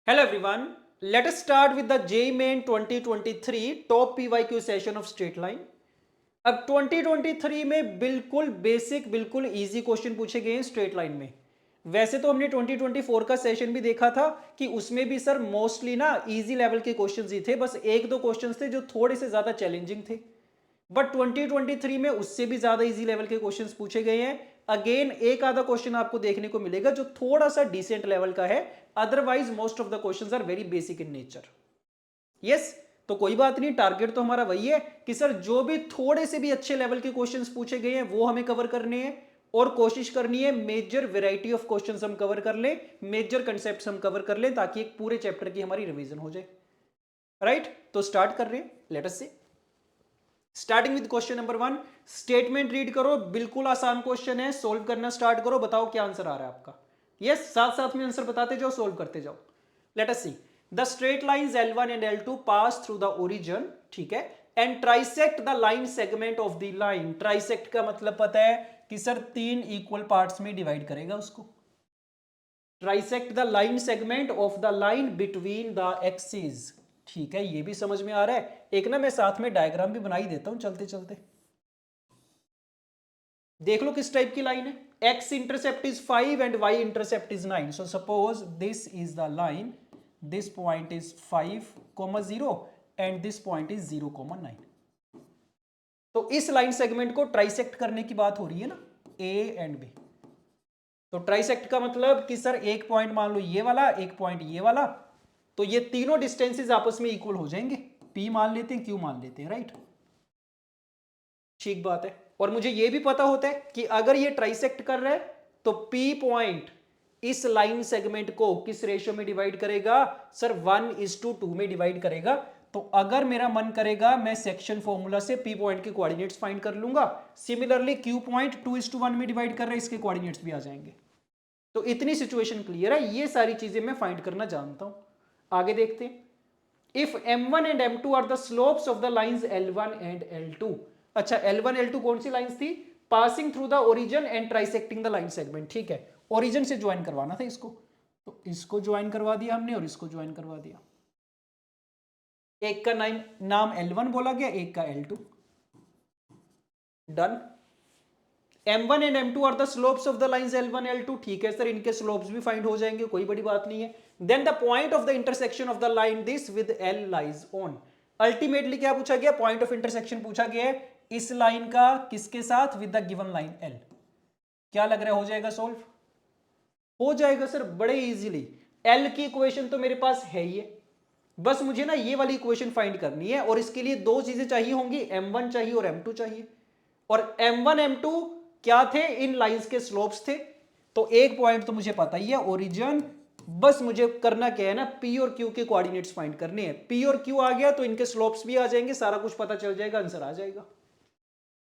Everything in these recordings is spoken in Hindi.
Hello everyone, let us start with the JEE Main 2023 top PYQ session of straight line. अब 2023 में बिल्कुल बेसिक बिल्कुल इजी क्वेश्चन पूछे गए हैं स्ट्रेट लाइन में। वैसे तो हमने 2024 का सेशन भी देखा था कि उसमें भी सर मोस्टली ना इजी लेवल के क्वेश्चंस ही थे, बस एक दो क्वेश्चंस थे जो थोड़े से ज़्यादा चैलेंजिंग थे। बट 2023 में उससे भी ज़्यादा इजी लेवल के क्वेश्चंस पूछे गए हैं। अगेन एक आधा क्वेश्चन आपको देखने को मिलेगा जो थोड़ा सा डिसेंट लेवल का है, otherwise most of the questions are very basic in nature. Yes, तो कोई बात नहीं, टारगेट तो हमारा वही है कि सर जो भी थोड़े से भी अच्छे लेवल के क्वेश्चंस पूछे गए हैं वो हमें कवर करने हैं और कोशिश करनी है मेजर वैरायटी ऑफ क्वेश्चंस हम कवर कर लें, मेजर कंसेप्ट्स हम कवर कर लें ताकि एक पूरे चैप्टर की हमारी रिवीजन हो जाए। राइट, तो स्टार्ट कर रहे हैं, लेट अस से starting with question number 1। Statement read करो, बिल्कुल आसान क्वेश्चन है, सोल्व करना स्टार्ट करो, बताओ क्या आंसर आ रहा है आपका। यस, साथ साथ में आंसर बताते जाओ, सोल्व करते जाओ। Let us see the straight lines L1 and L2 pass through the origin, ठीक है, and trisect the line segment of the line. Trisect का मतलब पता है कि सर तीन इक्वल पार्ट्स में डिवाइड करेगा उसको। Trisect the line segment of the line between the axis, ठीक है, ये भी समझ में आ रहा है। एक ना मैं साथ में डायग्राम भी बना ही देता हूं चलते चलते, देख लो किस टाइप की लाइन है। x intercept is 5 and y intercept is 9। So suppose this is the line, this point is 5,0 and this point is 0,9। तो इस लाइन सेगमेंट को ट्राइसेक्ट करने की बात हो रही है ना, a एंड b। तो ट्राइसेक्ट का मतलब कि सर एक पॉइंट मान लो ये वाला, एक पॉइंट ये वाला, तो ये तीनों डिस्टेंसेस आपस में इक्वल हो जाएंगे। p मान लेते हैं, q मान लेते हैं, राइट, ठीक बात है। और मुझे ये भी पता होता है कि अगर ये ट्राइसेक्ट कर रहा है तो P पॉइंट इस लाइन सेगमेंट को किस रेशियो में डिवाइड करेगा सर, 1:2 में डिवाइड करेगा। तो अगर मेरा मन करेगा मैं सेक्शन फॉर्मूला से P पॉइंट के कोऑर्डिनेट्स फाइंड कर लूंगा। सिमिलरली Q पॉइंट 2:1 में डिवाइड कर रहा है, इसके कोऑर्डिनेट्स भी आ जाएंगे। तो इतनी सिचुएशन क्लियर है, ये सारी चीजें मैं फाइंड करना जानता हूं। आगे देखते हैं। If m1 and m2 are the slopes of the lines L1 and L2। अच्छा, L1 L2 कौन सी लाइंस थी? Passing through the origin and trisecting the line segment, ठीक है, ओरिजिन से ज्वाइन करवाना था इसको, तो इसको ज्वाइन करवा दिया हमने और इसको ज्वाइन करवा दिया। एक का नाम L1 बोला गया, एक का L2। Done. m1 and m2 are the slopes of the lines L1 L2, ठीक है सर, इनके स्लोप्स भी फाइंड हो जाएंगे, कोई बड़ी बात नहीं है। Then the point of the intersection of the line this with L lies on. Ultimately क्या पूछा गया? पॉइंट ऑफ इंटरसेक्शन पूछा गया है इस लाइन का किसके साथ? With the given line L। क्या लग रहा है हो जाएगा सॉल्व? हो जाएगा सर बड़े इजीली। L की इक्वेशन तो मेरे पास है ही है, बस मुझे ना ये वाली इक्वेशन फाइंड करनी है और इसके लिए दो चीजें चाहिए होंगी, m1 चाहिए और m2 चाहिए। और m1 m2 क्या थे? इन लाइंस के स्लोप्स थे। तो एक पॉइंट तो मुझे पता ही है, ओरिजिन। बस मुझे करना क्या है ना, p और q के कोऑर्डिनेट्स फाइंड करने हैं। p और q आ गया तो इनके स्लोप्स भी आ जाएंगे, सारा कुछ पता चल जाएगा, आंसर आ जाएगा।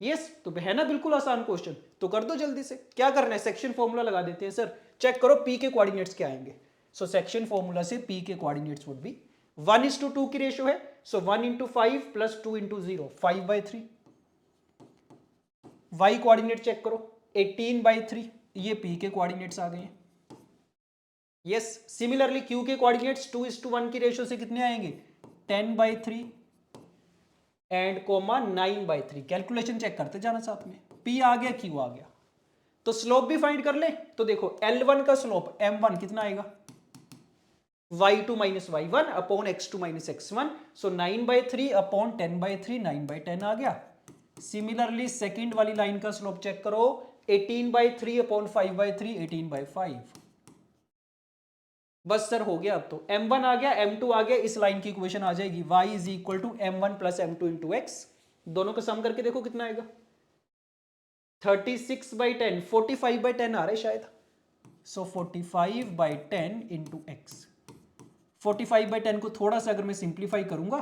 यस, तो है ना बिल्कुल आसान क्वेश्चन, तो कर दो जल्दी से। क्या करना है? सेक्शन फॉर्मूला लगा देते हैं सर। चेक करो p के कोऑर्डिनेट्स क्या आएंगे। सो सेक्शन फॉर्मूला से p के कोऑर्डिनेट्स वुड बी 1:2 की रेशियो है, सो 1 × 5 + 2 × 0, 5/3। y कोऑर्डिनेट चेक करो, 18/3, ये p के कोऑर्डिनेट्स आ गए हैं। यस, सिमिलरली q के कोऑर्डिनेट्स 2:1 की रेशियो से कितने आएंगे? 10/3 एंड कोमा 9/3। कैलकुलेशन चेक करते जाना साथ में। p आ गया, q आ गया, तो स्लोप भी फाइंड कर ले। तो देखो L1 का स्लोप m1 कितना आएगा? y2 - y1 upon x2 - x1, सो 9/3 अपॉन 10/3, 9/10 आ गया। सिमिलरली सेकंड वाली लाइन का स्लोप चेक करो, 18/3 अपॉन 5/3, 18/5। बस सर हो गया। अब तो m1 आ गया, m2 आ गया, इस लाइन की इक्वेशन आ जाएगी y = m1 + m2 × x। दोनों का सम करके देखो कितना आएगा। 36/10, 45/10 आ रहा है शायद। सो 45/10 × x। 45/10 को थोड़ा सा अगर मैं सिंप्लीफाई करूंगा,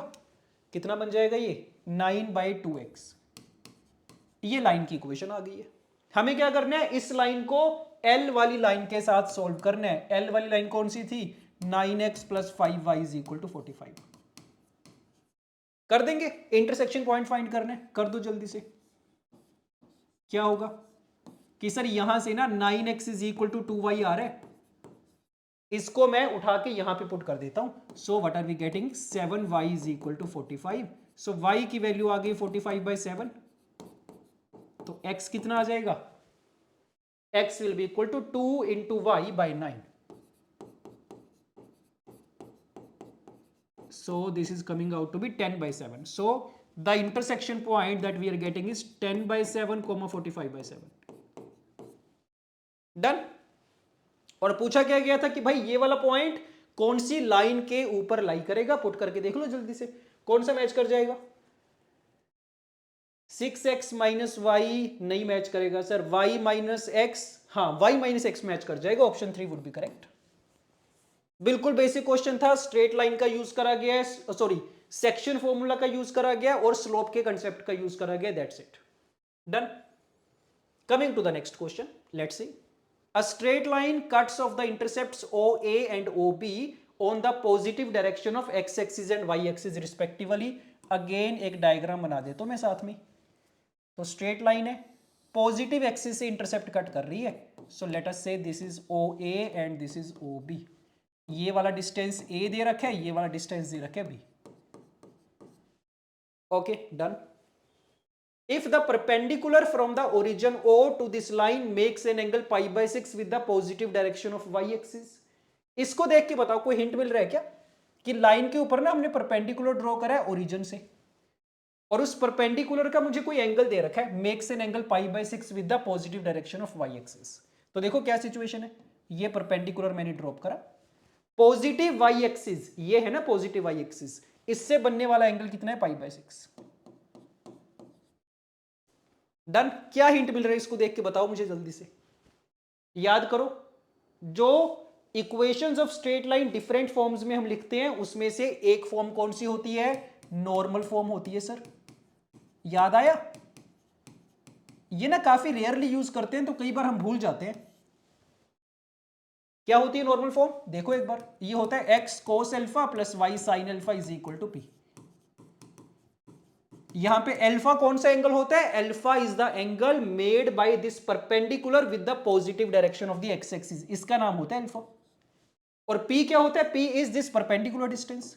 कितना बन जाएगा ये? 9/2x। ये लाइन की इक्वेशन आ गई है। हमें क्या करना है? इस लाइन को L वाली लाइन के साथ सोल्व करना है। L वाली लाइन कौन सी थी? 9x + 5y = 45। कर देंगे। इंटरसेक्शन पॉइंट फाइंड करना है, कर दो जल्दी से। क्या होगा कि सर यहां से ना 9x = 2y आ रहा है, इसको मैं उठा के यहां पे पुट कर देता हूं। So what are we getting, 7y is equal to 45। सो y की वैल्यू आ गई 45/7। तो x कितना आ जाएगा, x will be equal to 2 into y by 9। So this is coming out to be 10/7. So the intersection point that we are getting is 10/7, 45/7. Done. और पूछा क्या गया था कि भाई ये वाला पॉइंट कौन सी लाइन के ऊपर लाई करेगा, पुट करके देख लो जल्दी से कौन सा मैच कर जाएगा। 6x माइनस वाई नहीं मैच करेगा सर, y माइनस एक्स, हाँ y माइनस एक्स मैच कर जाएगा। Option 3 would be correct. बिल्कुल बेसिक क्वेश्चन था, स्ट्रेट लाइन का यूज करा गया है, सॉरी सेक्शन फॉर्मूला का यूज करा गया और स्लोप के कंसेप्ट का यूज करा गया, that's it, done. Coming to the next question, let's see. A straight line cuts off the intercepts OA and OB on the positive direction of x axis and y axis respectively. Again एक डायग्राम बना देता हूं मैं साथ में। तो स्ट्रेट लाइन है, पॉजिटिव एक्सिस से इंटरसेप्ट कट कर रही है। सो लेट अस से this is OA and this is OB। ये वाला डिस्टेंस A दे रखा है, ये वाला डिस्टेंस दे रखा है B। Okay done. If the perpendicular from the origin O to this line makes an angle π/6 with the positive direction of y axis, इसको देख के बताओ कोई हिंट मिल रहा है क्या कि लाइन के ऊपर ना हमने परपेंडिकुलर ड्रॉ करा है ओरिजिन से और उस परपेंडिकुलर का मुझे कोई एंगल दे रखा है, makes an angle π/6 with the positive direction of y axis. तो देखो क्या सिचुएशन है, ये परपेंडिकुलर मैंने ड्रॉप करा, पॉजिटिव y एक्सिस ये है ना, पॉजिटिव y एक्सिस, इससे बनने वाला एंगल कितना है π/6। डन। क्या हिंट मिल रहा है इसको देख के बताओ मुझे जल्दी से। याद करो, जो equations of straight line different forms में हम लिखते हैं उसमें से एक फॉर्म कौन सी होती है, नॉर्मल फॉर्म होती है सर। याद आया, ये ना काफी रेयरली यूज करते हैं तो कई बार हम भूल जाते हैं। क्या होती है नॉर्मल फॉर्म, देखो एक बार, ये होता है x cos alpha plus y sine alpha is equal to p. यहां पे अल्फा कौन सा एंगल होता है, alpha is the angle made by this perpendicular with the positive direction of the x axis, इसका नाम होता है अल्फा। और पी क्या होता है, P is this perpendicular distance.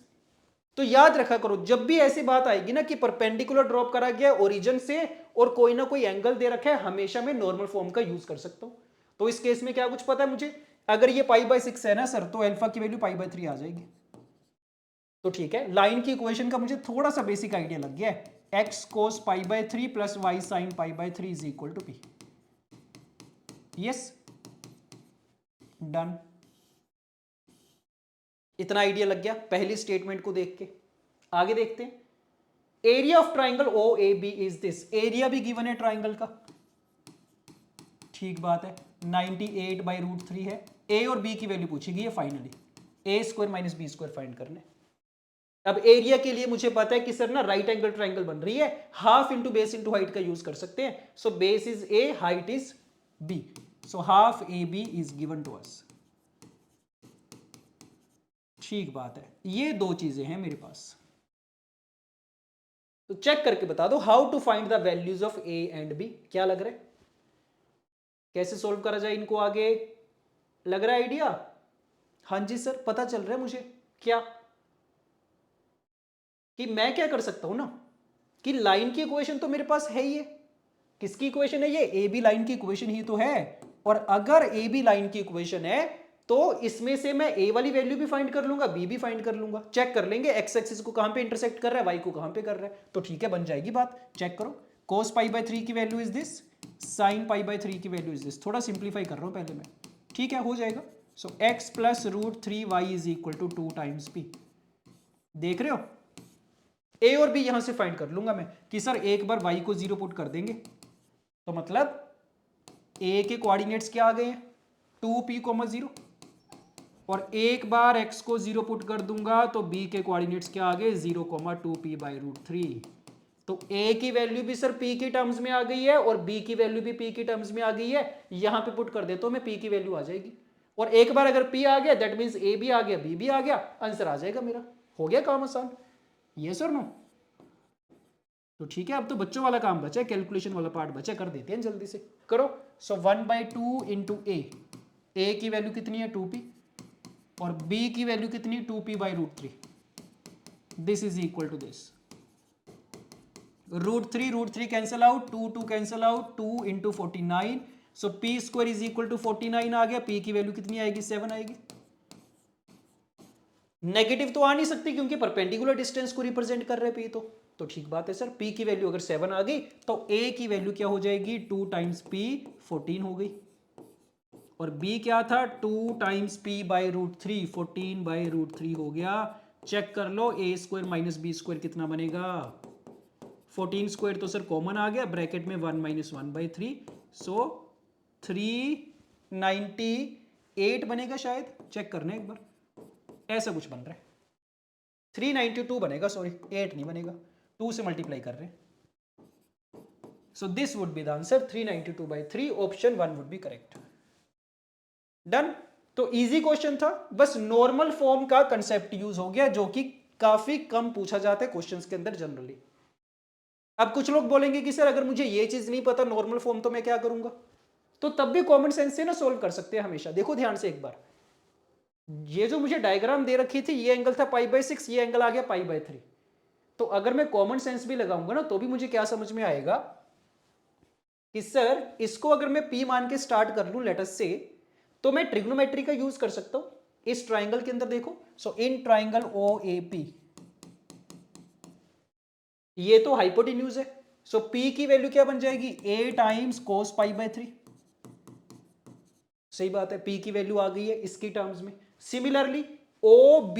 तो याद रखा करो जब भी ऐसी बात आएगी ना कि परपेंडिकुलर ड्रॉप करा गया ओरिजिन से और कोई ना कोई एंगल दे रखा है, हमेशा मैं नॉर्मल फॉर्म का यूज कर सकता हूं। तो इस केस में क्या कुछ पता है मुझे, अगर ये π/6 है ना सर, तो अल्फा की वैल्यू π/3 आ जाएगी। तो ठीक है, लाइन की इक्वेशन का मुझे थोड़ा सा बेसिक आइडिया लग गया है, x cos π/3 plus y sine π/3 is equal to p. Yes done. इतना आइडिया लग गया पहली स्टेटमेंट को देख के। आगे देखते हैं, area of triangle OAB is this, area भी गिवन है ट्राइंगल का, ठीक बात है, 98/√3 है। ए और बी की वैल्यू पूछेगी है finally, a² minus b² find करने। अब एरिया के लिए मुझे पता है कि सर ना राइट एंगल ट्राइंगल बन रही है, half into base into height का यूज कर सकते हैं। So base is a, height is b, so half AB is given to us. ठीक बात है, ये दो चीजें हैं मेरे पास। तो चेक करके बता दो, how to find the values of A and B। क्या लग रहा है, कैसे सोल्व करा जाए इनको, आगे लग रहा है आइडिया। हाँ जी सर, पता चल रहा है मुझे। क्या कि मैं क्या कर सकता हूं ना, कि लाइन की इक्वेशन तो मेरे पास है ही है। किसकी इक्वेशन है ये, ए बी लाइन की इक्वेशन ही तो है। और अगर ए बी लाइन की इक्वेशन है तो इसमें से मैं ए वाली वैल्यू भी फाइंड कर लूंगा, बी भी फाइंड कर लूंगा। चेक कर लेंगे एक्स एक्सिस को कहां पे इंटरसेक्ट कर रहा है, वाई को कहां पे कर रहा है, तो ठीक है बन जाएगी बात। चेक करो, cos π/3 की वैल्यू इज दिस, sin π/3 की वैल्यू इज दिस। थोड़ा सिंप्लीफाई कर रहा हूं पहले मैं, ठीक है हो जाएगा। So x plus √3y is equal to 2 times p। देख रहे हो, ए और बी यहां से फाइंड कर लूंगा मैं कि सर एक बार y को 0 पुट कर देंगे तो मतलब a के कोऑर्डिनेट्स क्या आ गए हैं 2p, 0, और एक बार x को 0 पुट कर दूंगा तो b के कोऑर्डिनेट्स क्या आ गए 0, 2p/√3। तो a की वैल्यू भी सर p की टर्म्स में आ गई है और b की वैल्यू भी p की टर्म्स में आ गई है। यहां पे पुट कर देता हूं मैं, p की वैल्यू आ जाएगी। और एक बार अगर p आ गया दैट मींस a भी आ गया, b भी आ गया, आंसर आ जाएगा मेरा। हो गया काम आसान, यस और नो। तो ठीक है, अब तो बच्चों वाला काम बचा है, कैलकुलेशन वाला पार्ट बचा, कर देते हैं जल्दी से, करो। सो 1/2 इंटू ए की वैल्यू कितनी है 2p, और b की वैल्यू कितनी 2p/√3, this is equal to this √3 cancel out, 2 cancel out, 2 into 49, so p square is equal to 49 आ गया। पी की वैल्यू कितनी आएगी 7 आएगी। नेगेटिव तो आ नहीं सकती क्योंकि परपेंडिकुलर डिस्टेंस को रिप्रेजेंट कर रहे हैं पी, तो ठीक बात है सर। पी की वैल्यू अगर 7 आ गई तो ए की वैल्यू क्या हो जाएगी 2 टाइम्स पी 14 हो गई, और बी क्या था 2 टाइम्स p/√3, 14/√3 हो गया। चेक कर लो ए स्क्वायर माइनस बी स्क्वायर कितना बनेगा, 14 स्क्वायर तो सर कॉमन आ गया, ब्रैकेट में 1 - 1/3, सो 398 बनेगा शायद, चेक करना एक बार, ऐसा कुछ बन रहा है 392 बनेगा, सॉरी 8 नहीं बनेगा, 2 से मल्टीप्लाई कर रहे हैं। So this would be the answer 392/3, option 1 would be correct. Done. तो इजी क्वेश्चन था, बस नॉर्मल फॉर्म का कंसेप्ट यूज हो गया जो कि काफी कम पूछा जाता है क्वेश्चंस के अंदर जनरली। अब कुछ लोग बोलेंगे कि सर अगर मुझे ये चीज नहीं पता नॉर्मल फॉर्म तो मैं क्या करूंगा, तो तब भी कॉमन सेंस से ना सोल्व कर सकते हैं हमेशा। देखो ध्यान से एक बार, ये जो मुझे डायग्राम दे रखी थी ये एंगल था π/6, ये एंगल आ गया π/3, तो अगर मैं कॉमन सेंस भी लगाऊंगा ना तो भी मुझे क्या समझ में आएगा कि सर इसको अगर मैं p मान के स्टार्ट कर लूं लेटस से, तो मैं ट्रिग्नोमेट्री का यूज कर सकता हूं इस ट्राइंगल के अंदर। देखो, सो इन ट्राइंगल OAP ये तो हाइपोटेन्यूज है, सो p की वैल्यू क्या बन जाएगी a टाइम्स cos π/3। सही बात है, p की वैल्यू आ गई है इसकी टर्म्स में। सिमिलरली OB,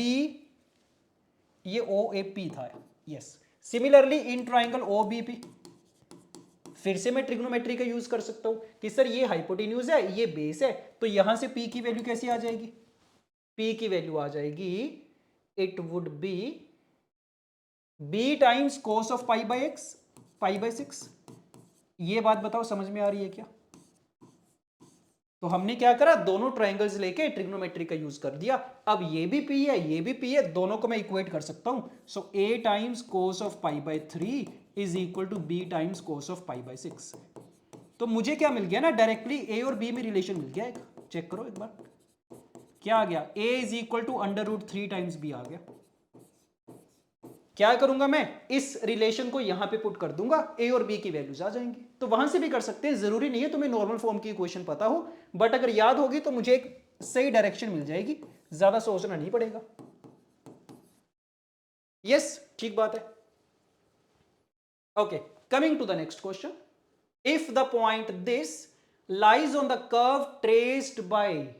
ये OAP था, yes. Similarly in triangle OBP फिर से मैं ट्रिग्नोमेट्री का यूज कर सकता हूं कि सर ये हाइपोटेन्यूज है ये बेस है, तो यहां से p की वैल्यू कैसी आ जाएगी, p की वैल्यू आ जाएगी, it would be b times cos of π/6। ये बात बताओ समझ में आ रही है क्या? तो हमने क्या करा, दोनों ट्राइंगल्स लेके ट्रिग्नोमेट्री का यूज कर दिया। अब ये भी p है ये भी p है, दोनों को मैं इक्वेट कर सकता हूं। So a times cos of π/3 is equal to b times cos of π/6। तो मुझे क्या मिल गया ना, डायरेक्टली a और b में रिलेशन मिल गया एक। चेक करो एक बार, क्या आ गया, a is equal to √3 times b आ गया। क्या करूंगा मैं, इस रिलेशन को यहां पे पुट कर दूंगा, a और b की वैल्यूज आ जाएंगी। तो वहां से भी कर सकते हैं, जरूरी नहीं है तुम्हें नॉर्मल फॉर्म की इक्वेशन पता हो, बट अगर याद होगी तो मुझे एक सही डायरेक्शन मिल जाएगी, ज्यादा सोचना नहीं पड़ेगा। यस, ठीक बात है। Okay, coming to the next question, if the point this lies on the curve traced by,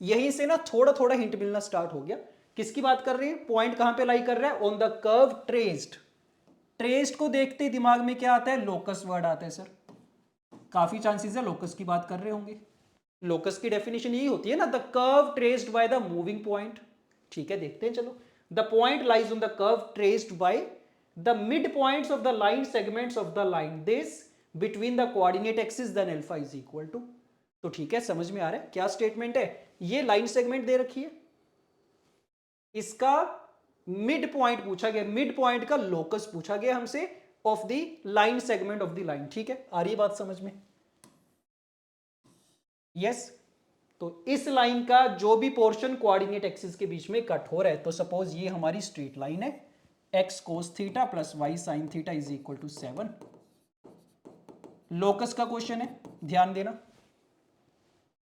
यहीं से ना थोड़ा थोड़ा हिंट मिलना स्टार्ट हो गया। किसकी बात कर रहे हैं, पॉइंट कहां पे लाई कर रहा है, on the curve traced. Traced को देखते ही दिमाग में क्या आता है, लोकस वर्ड आता है सर। काफी चांसेस है लोकस की बात कर रहे होंगे। लोकस की डेफिनेशन यही होती है ना, the curve traced by the moving point. ठीक है, देखते हैं चलो। The point lies on the curve traced by the mid points of the line segments of the line this between the coordinate axis then alpha is equal to. तो ठीक है, समझ में आ रहा है क्या स्टेटमेंट है। ये लाइन सेगमेंट दे रखी है, इसका मिड पॉइंट पूछा गया, मिड पॉइंट का लोकस पूछा गया हमसे of the line segment of the line. ठीक है, आ रही बात समझ में? यस। तो इस लाइन का जो भी पोर्शन कोऑर्डिनेट एक्सिस के बीच में कट हो रहा है, तो सपोज ये हमारी स्ट्रेट लाइन है, x cos theta plus y sin theta is equal to 7। Locus का क्वेश्चन है, ध्यान देना।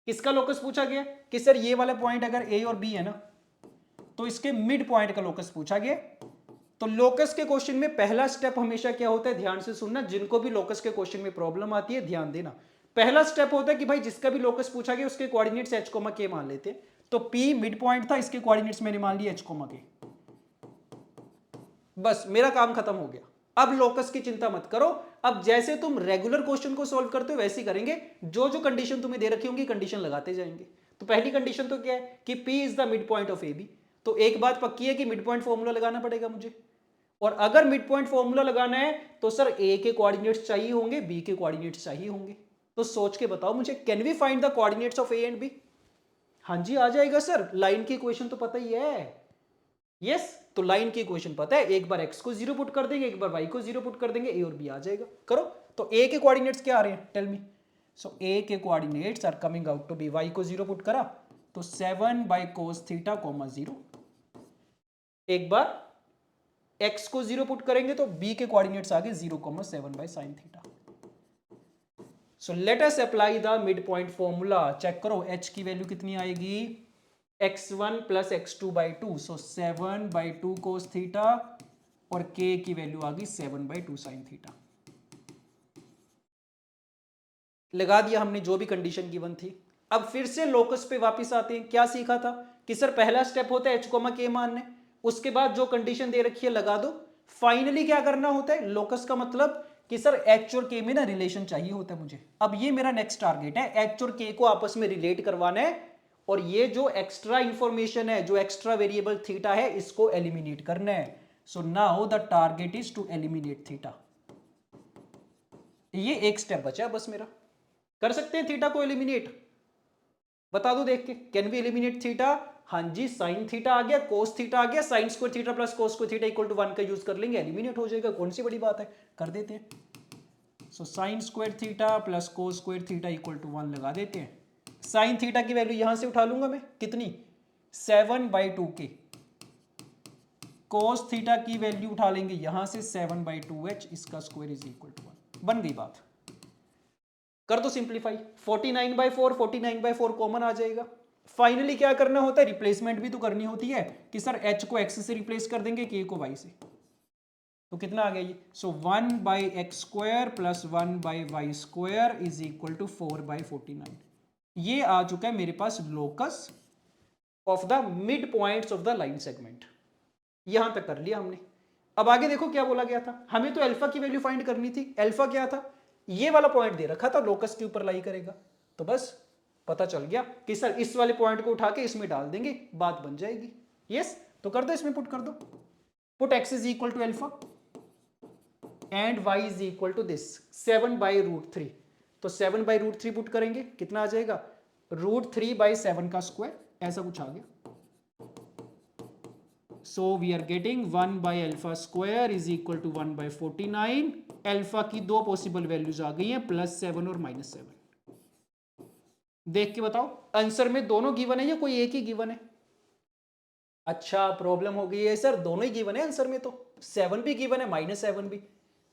किसका लोकस पूछा गया कि सर ये वाला पॉइंट अगर a और b है ना, तो इसके मिड पॉइंट का लोकस पूछा गया। तो लोकस के क्वेश्चन में पहला स्टेप हमेशा क्या होता है, ध्यान से सुनना, जिनको भी लोकस के क्वेश्चन में प्रॉब्लम आती है ध्यान देना। पहला स्टेप होता है कि भाई जिसका भी लोकस पूछा गया उसके कोऑर्डिनेट्स h, k मान लेते हैं। तो p मिड पॉइंट था, इसके कोऑर्डिनेट्स मैंने मान लिए h, k। बस मेरा काम खत्म हो गया। अब लोकस की चिंता मत करो, अब जैसे तुम रेगुलर क्वेश्चन को सॉल्व करते हो वैसे ही करेंगे। जो जो कंडीशन तुम्हें दे रखी होंगी कंडीशन लगाते जाएंगे। तो पहली कंडीशन तो क्या है कि p is the mid point of AB। तो एक बात पक्की है कि मिड पॉइंट फॉर्मूला लगाना पड़ेगा मुझे, और अगर मिड पॉइंट फॉर्मूला लगाना है तो सर A के कोऑर्डिनेट्स चाहिए होंगे, B के कोऑर्डिनेट्स चाहिए होंगे। तो सोच के बताओ मुझे, can we find the coordinates of A and B? हाँ जी आ जाएगा सर, लाइन की इक्वेशन तो पता ही है। यस, तो लाइन की इक्वेशन पता है, एक बार x को 0 पुट कर देंगे, एक बार y को 0 पुट कर देंगे, A और B आ जाएगा। करो। तो A के कोऑर्डिनेट्स क्या आ रहे हैं, टेल मी। सो A के coordinates are coming out to b, y को 0 पुट करा तो 7 बाई कोस थीटा कॉमा 0। एक बार x को 0 पुट करेंगे तो b के कोऑर्डिनेट्स आ गए 0,7 by sine theta. So let us apply the mid point formula. Check करो h की वैल्यू कितनी आएगी, x1 plus x2 by 2, so 7 by 2 cos theta, और k की वैल्यू आ गई 7 बाई 2 साइन थीटा। लगा दिया हमने जो भी कंडीशन गिवन थी। अब फिर से लोकस पे वापस आते हैं। क्या सीखा था कि सर पहला स्टेप होता है h कोमा k मानने, उसके बाद जो कंडीशन दे रखी है लगा दो। फाइनली क्या करना होता है, लोकस का मतलब कि सर h और k में ना रिलेशन चाहिए होता है मुझे। अब ये मेरा नेक्स्ट टारगेट है, h और k को आपस में रिलेट करवाना है, और ये जो एक्स्ट्रा इंफॉर्मेशन है, जो एक्स्ट्रा वेरिएबल थीटा है, इसको एलिमिनेट करना है। So now the target is to eliminate theta. ये एक स्टेप बचा है बस मेरा। कर सकते हैं थीटा को एलिमिनेट, बता दो देख के, कैन वी एलिमिनेट थीटा? हाँ जी, साइन थीटा आ गया, कोस थीटा आ गया, sine square theta plus cos square theta equal to 1 का यूज कर लेंगे, एलिमिनेट हो जाएगा। कौन सी बड़ी बात है, कर देते हैं। So sine square theta plus cos square theta equal to 1 लगा देते हैं। साइन थीटा की वैल्यू यहां से उठा लूंगा मैं, कितनी, 7 बाई 2 के। कोस थीटा की वैल्यू उठा लेंगे यहां से 7 बाई 2h, इसका स्क्वायर इज इक्वल टू 1। बन गई बात, कर दो सिंप्लीफाई। 49 बाई 4, 49 बाई 4 कॉमन आ जाएगा। फाइनली क्या करना होता है, रिप्लेसमेंट भी तो करनी होती है कि सर h को x से रिप्लेस कर देंगे, k को y से, तो कितना आ गया ये। So 1 by x square plus 1 by y square is equal to 4 by 49। ये आ चुका है मेरे पास locus of the mid points of the line segment. यहां तक कर लिया हमने। अब आगे देखो क्या बोला गया था, हमें तो अल्फा की वैल्यू फाइंड करनी थी। अल्फा क्या था, ये वाला पॉइंट दे रखा था, लोकस के ऊपर लाई करेगा, तो बस पता चल गया कि सर इस वाले पॉइंट को उठा के इसमें डाल देंगे, बात बन जाएगी। यस, तो कर दो, इसमें पुट कर दो। Put x is equal to alpha and y is equal to this 7 by root 3। तो 7 बाई रूट 3 पुट करेंगे, कितना आ जाएगा, रूट 3 बाई 7 का स्क्वायर, ऐसा कुछ आ गया। So we are getting 1 by alpha square is equal to 1 by 49। Alpha की दो पॉसिबल वैल्यूज आ गई हैं, +7 और -7। देख के बताओ आंसर में दोनों गिवन है या कोई एक ही गिवन है? अच्छा, प्रॉब्लम हो गई है सर, दोनों ही गिवन है आंसर में, तो 7 भी गिवन है, -7 भी।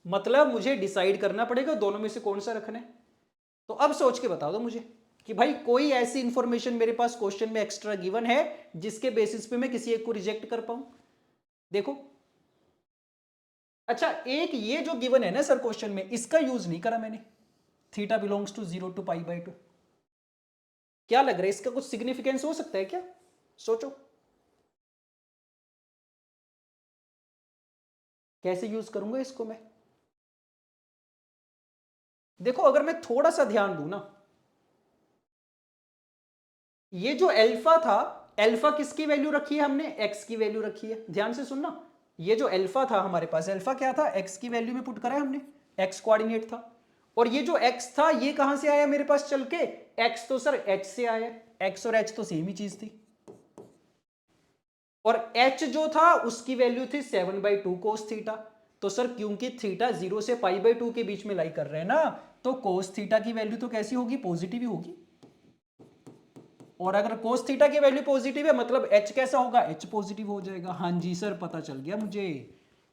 मतलब मुझे डिसाइड करना पड़ेगा दोनों में से कौन सा रखना है। तो अब सोच के बता दो मुझे कि भाई कोई ऐसी इंफॉर्मेशन मेरे पास क्वेश्चन में एक्स्ट्रा गिवन है जिसके बेसिस पे मैं किसी एक को रिजेक्ट कर पाऊं। देखो, अच्छा एक ये जो गिवन है ना सर क्वेश्चन में, इसका यूज नहीं करा मैंने, theta belongs to 0 to pi by 2। क्या लग रहा है, इसका कुछ सिग्निफिकेंस हो सकता है क्या? सोचो कैसे यूज करूंगा इसको मैं। देखो अगर मैं थोड़ा सा ध्यान दूं ना, ये जो अल्फा था, अल्फा किसकी वैल्यू रखी है हमने, एक्स की वैल्यू रखी है। ध्यान से सुनना, ये जो अल्फा था हमारे पास, अल्फा क्या था, एक्स की वैल्यू में पुट करा है हमने, एक्स कोऑर्डिनेट था। और ये जो एक्स था ये कहां से आया मेरे पास चल के, एक्स तो सर एच से आया, एक्स और एच तो सेम ही चीज थी। और एच जो था उसकी वैल्यू थी 7 बाई 2 कोस थीटा। तो सर क्योंकि थीटा 0 से पाई बाई 2 के बीच में लाई कर रहे हैं ना, तो कोस थीटा की वैल्यू तो कैसी होगी, पॉजिटिव ही होगी। और अगर कोस थीटा की वैल्यू पॉजिटिव है मतलब एच कैसा होगा, एच पॉजिटिव हो जाएगा। हाँ जी सर, पता चल गया मुझे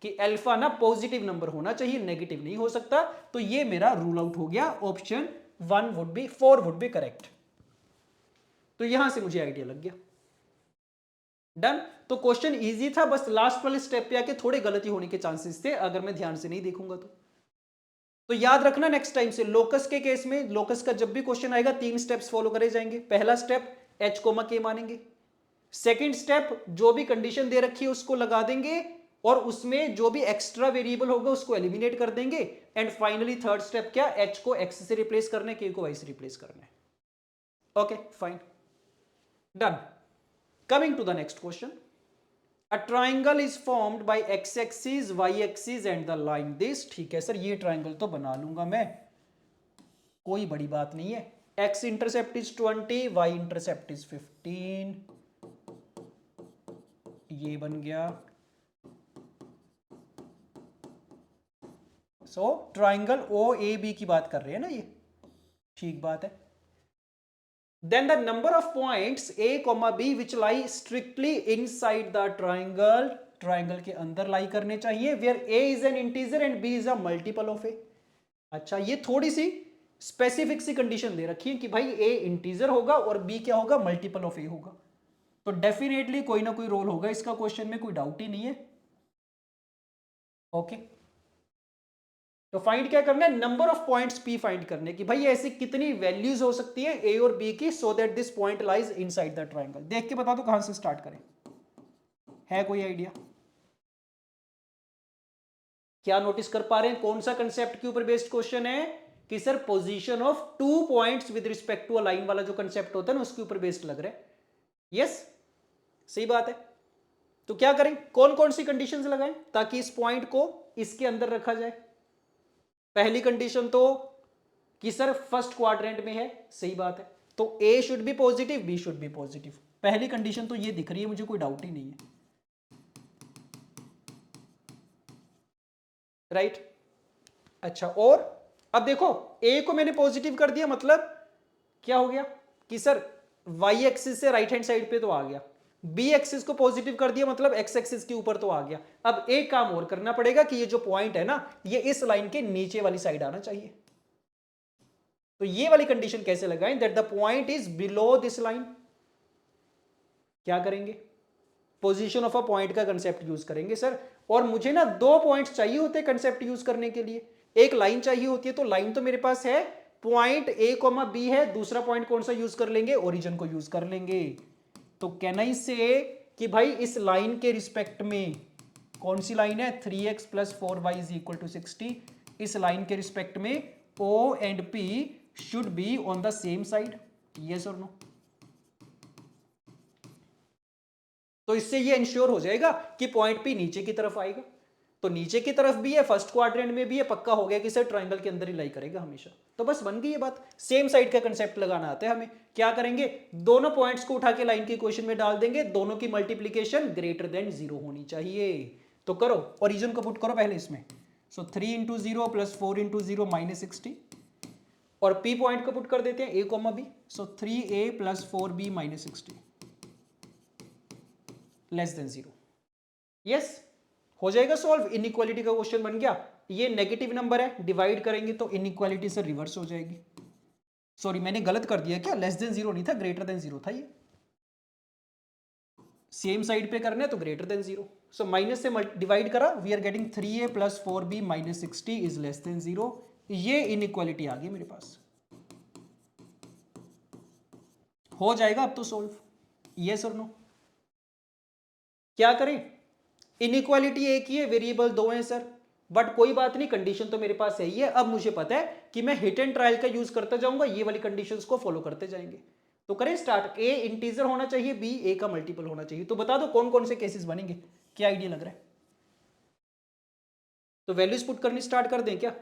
कि अल्फा ना पॉजिटिव नंबर होना चाहिए, नेगेटिव नहीं हो सकता। तो ये मेरा रूल आउट हो गया, option 1 would be 4 would be correct. तो यहां से मुझे आइडिया लग गया। डन। तो क्वेश्चन इजी था, बस लास्ट वाले स्टेप पे आके थोड़े गलती होने के चांसेस थे अगर मैं ध्यान से नहीं देखूंगा तो याद रखना नेक्स्ट टाइम से, लोकस के केस में, लोकस का जब भी क्वेश्चन आएगा 3 स्टेप्स फॉलो करे जाएंगे। पहला स्टेप h कोमा k मानेंगे, सेकंड स्टेप जो भी कंडीशन दे रखी है उसको लगा देंगे, और उसमें जो भी एक्स्ट्रा वेरिएबल होगा उसको एलिमिनेट कर देंगे, एंड फाइनली थर्ड स्टेप क्या, h को x से रिप्लेस करना है, k को y से रिप्लेस करना है। Okay fine, done. Coming to the next question. A triangle is formed by x axis, y axis and the line this। ठीक है सर, ये ट्राइंगल तो बना लूंगा मैं, कोई बड़ी बात नहीं है। x intercept is 20, y intercept is 15, ये बन गया। So triangle O A B की बात कर रहे हैं ना ये, ठीक बात है। then the number of points a comma b which lie strictly inside the triangle, triangle के अंदर लाई करने चाहिए, where a is an integer and b is a multiple of a। अच्छा, ये थोड़ी सी स्पेसिफिक सी कंडीशन दे रखी है कि भाई a इंटीजर होगा और b क्या होगा, मल्टीपल ऑफ a होगा। तो डेफिनेटली कोई ना कोई रोल होगा इसका क्वेश्चन में, कोई डाउट ही नहीं है। ओके, तो फाइंड क्या करना है, number of points p find करने की, भाई ऐसी कितनी वैल्यूज हो सकती है a और b की, so that this point lies inside the triangle. देख के बता दो कहां से स्टार्ट करें, है कोई आइडिया? क्या नोटिस कर पा रहे हैं, कौन सा कंसेप्ट के ऊपर बेस्ड क्वेश्चन है कि sir position of 2 points with respect to a line वाला जो कंसेप्ट होता है ना उसके ऊपर बेस्ड लग रहा है। यस, सही बात है। तो क्या करें, कौन कौन सी कंडीशंस लगाएं ताकि इस पॉइंट को इसके अंदर रखा जाए? पहली कंडीशन तो कि सर फर्स्ट क्वाड्रेंट में है, सही बात है, तो a should be positive, b should be positive. पहली कंडीशन तो ये दिख रही है मुझे, कोई डाउट ही नहीं है, राइट। अच्छा, और अब देखो ए को मैंने पॉजिटिव कर दिया, मतलब क्या हो गया कि सर वाई एक्सिस से राइट हैंड साइड पे तो आ गया, बी एक्सिस को पॉजिटिव कर दिया मतलब एक्स एक्सिस के ऊपर तो आ गया। अब एक काम और करना पड़ेगा कि ये जो पॉइंट है ना ये इस लाइन के नीचे वाली साइड आना चाहिए। तो ये वाली कंडीशन कैसे लगाएं, that the point is below this line. क्या करेंगे, पोजीशन ऑफ अ पॉइंट का कंसेप्ट यूज करेंगे सर। और मुझे ना 2 पॉइंट्स चाहिए होते हैं कंसेप्ट यूज करने के लिए, एक लाइन चाहिए होती है। तो लाइन तो मेरे पास है, पॉइंट ए कॉमा बी है, दूसरा पॉइंट कौन सा यूज कर लेंगे, ओरिजिन को यूज कर लेंगे। तो कैन आई से कि भाई इस लाइन के रिस्पेक्ट में, कौन सी लाइन है, 3x + 4y = 60, इस लाइन के रिस्पेक्ट में O and P should be on the same side, yes और नो। तो इससे ये इंश्योर हो जाएगा कि पॉइंट P नीचे की तरफ आएगा। तो नीचे की तरफ भी है, फर्स्ट क्वाड्रेंट में भी है, पक्का हो गया कि सर ट्रायंगल के अंदर ही लाई करेगा हमेशा। तो बस बन गई ये बात, सेम साइड का कंसेप्ट लगाना आता है हमें। क्या करेंगे, दोनों पॉइंट्स को उठा के लाइन की इक्वेशन में डाल देंगे, दोनों की मल्टीप्लीकेशन ग्रेटर देन 0 होनी चाहिए। तो करो, ओरिजिन को पुट करो पहले इसमें। सो 3 × 0 + 4 × 0 -60, और P पॉइंट को पुट कर देते हैं A, B। So 3A + 4B -60 <0। Yes, हो जाएगा सॉल्व, इनइक्वालिटी का क्वेश्चन बन गया। ये नेगेटिव नंबर है, डिवाइड करेंगे तो इनइक्वालिटी से रिवर्स हो जाएगी। सॉरी मैंने गलत कर दिया, क्या <0 नहीं था, ग्रेटर देन 0 था। ये सेम साइड पे करना है तो <0 सो माइनस से डिवाइड करा, we are getting 3A + 4B -60 = 0। ये इनइक्वालिटी आ गई मेरे पास, हो जाएगा अब तो सॉल्व, यस और नो। क्या करें, इनइक्वालिटी एक ही है, वेरिएबल 2 हैं सर, बट कोई बात नहीं, कंडीशन तो मेरे पास सही है। अब मुझे पता है कि मैं हिट एंड ट्रायल का यूज करता जाऊंगा, ये वाली कंडीशंस को फॉलो करते जाएंगे। तो करें स्टार्ट, ए इंटीजर होना चाहिए, बी ए का मल्टीपल होना चाहिए। तो बता दो कौन कौन से केसेस बनेंगे, क्या आइडिया लग रहा है? तो वैल्यूज पुट करनी स्टार्ट कर दें क्या?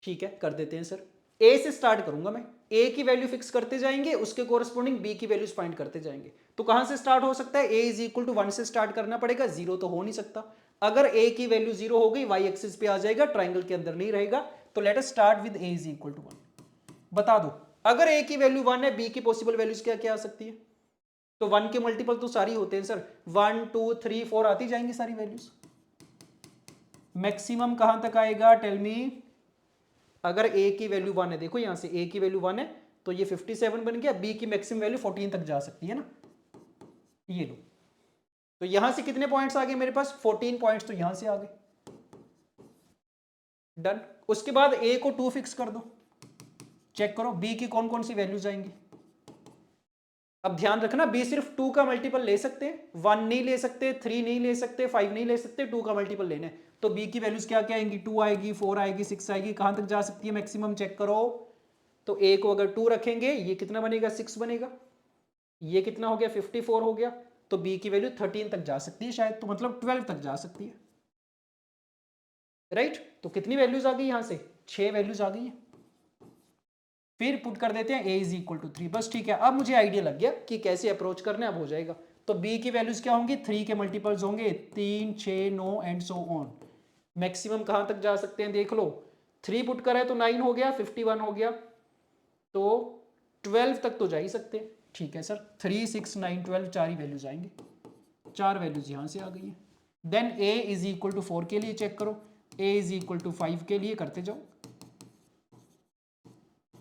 ठीक है, कर देते हैं सर। ए से स्टार्ट करूंगा मैं, ए की वैल्यू फिक्स करते जाएंगे, उसके कोरस्पोंडिंग बी की वैल्यूज फाइंड करते जाएंगे। तो कहां से स्टार्ट हो सकता है, ए = 1 से स्टार्ट करना पड़ेगा, 0 तो हो नहीं सकता। अगर ए की वैल्यू 0 हो गई, वाई एक्सिस पे आ जाएगा, ट्राइंगल के अंदर नहीं रहेगा। तो लेट अस स्टार्ट विद ए = 1। बता दो, अगर ए की वैल्यू 1 है, बी की पॉसिबल वैल्यूज क्या क्या आ सकती है? तो 1 के मल्टीपल तो सारी होते हैं सर, 1 2 3 4 आती जाएंगी सारी वैल्यूज। मैक्सिमम कहां तक आएगा, टेल मी। अगर a की वैल्यू 1 है, देखो यहां से a की वैल्यू 1 है तो ये 57 बन गया, b की मैक्सिमम वैल्यू 14 तक जा सकती है ना, ये लो। तो यहां से कितने पॉइंट्स आ गए मेरे पास, 14 पॉइंट्स तो यहां से आ गए, डन। उसके बाद a को 2 फिक्स कर दो, चेक करो b की कौन कौन सी वैल्यूज आएंगी। अब ध्यान रखना, b सिर्फ 2 का मल्टीपल ले सकते हैं, 1 नहीं ले सकते, 3 नहीं ले सकते, 5 नहीं ले सकते, 2 का मल्टीपल लेना है। तो b की वैल्यूज क्या क्या आएंगी, 2 आएगी, 4 आएगी, 6 आएगी, कहां तक जा सकती है मैक्सिमम, चेक करो। तो a को अगर 2 रखेंगे, ये कितना बनेगा, 6 बनेगा, ये कितना हो गया, 54 हो गया। तो b की वैल्यू 13 तक जा सकती है शायद, तो मतलब 12 तक जा सकती है, राइट। तो कितनी वैल्यूज आ गई यहां से, 6 वैल्यूज आ गई है। फिर पुट कर देते हैं a = 3, बस ठीक है। अब मुझे आइडिया लग गया कि कैसे अप्रोच करना है, अब हो जाएगा। तो b की वैल्यूज क्या होंगी, 3 के मल्टीपल्स होंगे, 3 6 9 एंड सो ऑन। मैक्सिमम कहां तक जा सकते हैं देख लो, 3 पुट करा है तो 9 हो गया, 51 हो गया, तो 12 तक तो जा ही सकते हैं, ठीक है सर। 3, 6, 9, 12 चार ही वैल्यूज आएंगे, चार वैल्यूज यहाँ से आ गई हैं। Then a is equal to 4 के लिए चेक करो, a इज इक्वल टू 5 के लिए करते जाओ,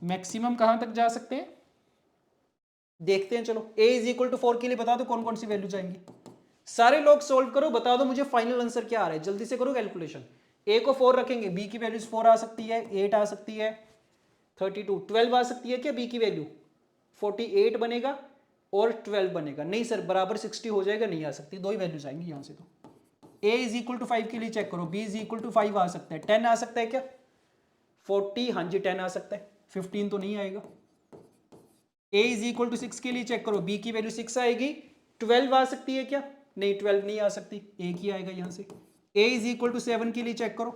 मैक्सिमम कहाँ तक जा सकते हैं देखते हैं। चलो a इज इक्वल टू 4 के लिए बता दो कौन कौन सी वैल्यू जाएंगी। सारे लोग सोल्व करो, बता दो मुझे फाइनल आंसर क्या आ रहा है, जल्दी से करो कैलकुलेशन। a को 4 रखेंगे, b की वैल्यूज 4 आ सकती है, 8 आ सकती है, 32, 12 आ सकती है क्या b की वैल्यू, 48 बनेगा और 12 बनेगा, नहीं सर बराबर 60 हो जाएगा, नहीं आ सकती, दो ही वैल्यूज आएंगी यहां से। तो a इज इक्वल टू 5 के लिए चेक करो, b इज इक्वल टू 5 आ सकता है, 10 आ सकता है क्या, 40, हाँ जी 10 आ सकता है, 15 तो नहीं आएगा। a इज इक्वल टू 6 के लिए चेक करो, b की वैल्यू 6 आएगी, 12 आ सकती है क्या, नहीं 12 नहीं आ सकती, एक ही आएगा यहां से। a इज इक्वल टू 7 के लिए चेक करो,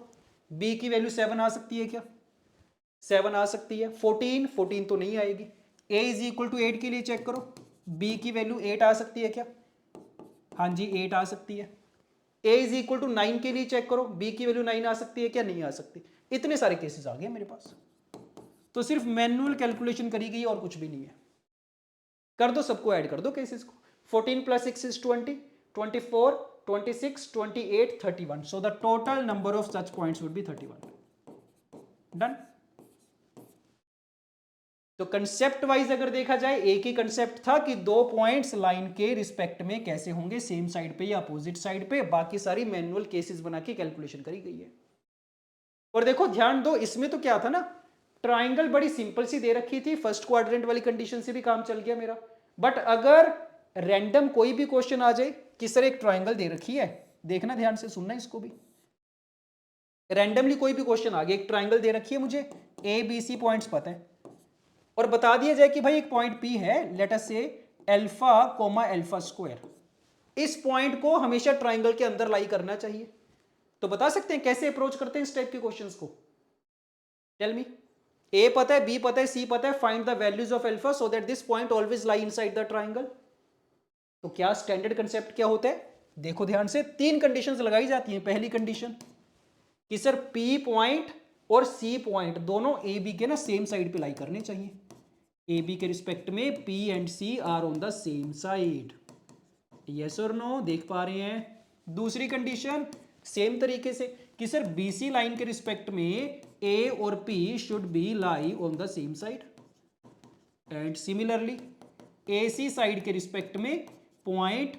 b की वैल्यू 7 आ सकती है क्या, 7 आ सकती है। 14 तो नहीं आएगी। a इज इक्वल टू 8 के लिए चेक करो, b की वैल्यू 8 आ सकती है क्या, हाँ जी 8 आ सकती है। a इज इक्वल टू 9 के लिए चेक करो, b की वैल्यू 9 आ सकती है क्या, नहीं आ सकती। इतने सारे केसेस आ गए मेरे पास, तो सिर्फ मैनुअल कैलकुलेशन करी गई और कुछ भी नहीं है। कर दो, सबको ऐड कर दो केसेस को। 14 plus 6 is 20, 24, 26, 28, 31, so the total number of such points would be 31। Done. तो कंसेप्ट वाइज अगर देखा जाए, एक ही कंसेप्ट था कि दो पॉइंट्स लाइन के रिस्पेक्ट में कैसे होंगे, सेम साइड पे या अपोजिट साइड पे, बाकी सारी मैनुअल केसेस बना के कैलकुलेशन करी गई है। और देखो ध्यान दो, इसमें तो क्या था ना, ट्राइंगल बड़ी सिंपल सी दे रखी थी, फर्स्ट क्वाड्रेंट वाली कंडीशन से भी काम चल गया मेरा। बट अगर रैंडम कोई भी क्वेश्चन आ जाए कि सर एक ट्राइंगल दे रखी है, देखना ध्यान से सुनना इसको भी, रैंडमली कोई भी क्वेश्चन आ गया, एक ट्राइंगल दे रखी है, मुझे ए बी सी पॉइंट्स पता है, और बता दिया जाए कि भाई एक पॉइंट P है, लेट अस से अल्फा कोमा अल्फा स्क्वायर, इस पॉइंट को हमेशा ट्राइंगल के अंदर लाई करना चाहिए। तो बता सकते हैं कैसे अप्रोच करते हैं इस टाइप के क्वेश्चंस को, टेल मी। ए पता है, बी पता है, सी पता है, find the values of alpha so that this point always lie inside the triangle. तो क्या स्टैंडर्ड कंसेप्ट क्या होता है, देखो ध्यान से, तीन कंडीशंस लगाई जाती हैं। पहली कंडीशन कि सर P पॉइंट और C पॉइंट दोनों ए बी के ना सेम साइड पे लाई करने चाहिए, ए बी के रिस्पेक्ट में P and C are on the same side, yes और नो, देख पा रहे हैं। दूसरी कंडीशन सेम तरीके से कि सर BC लाइन के रिस्पेक्ट में A और P should be lie on the same side, and similarly AC side के रिस्पेक्ट में point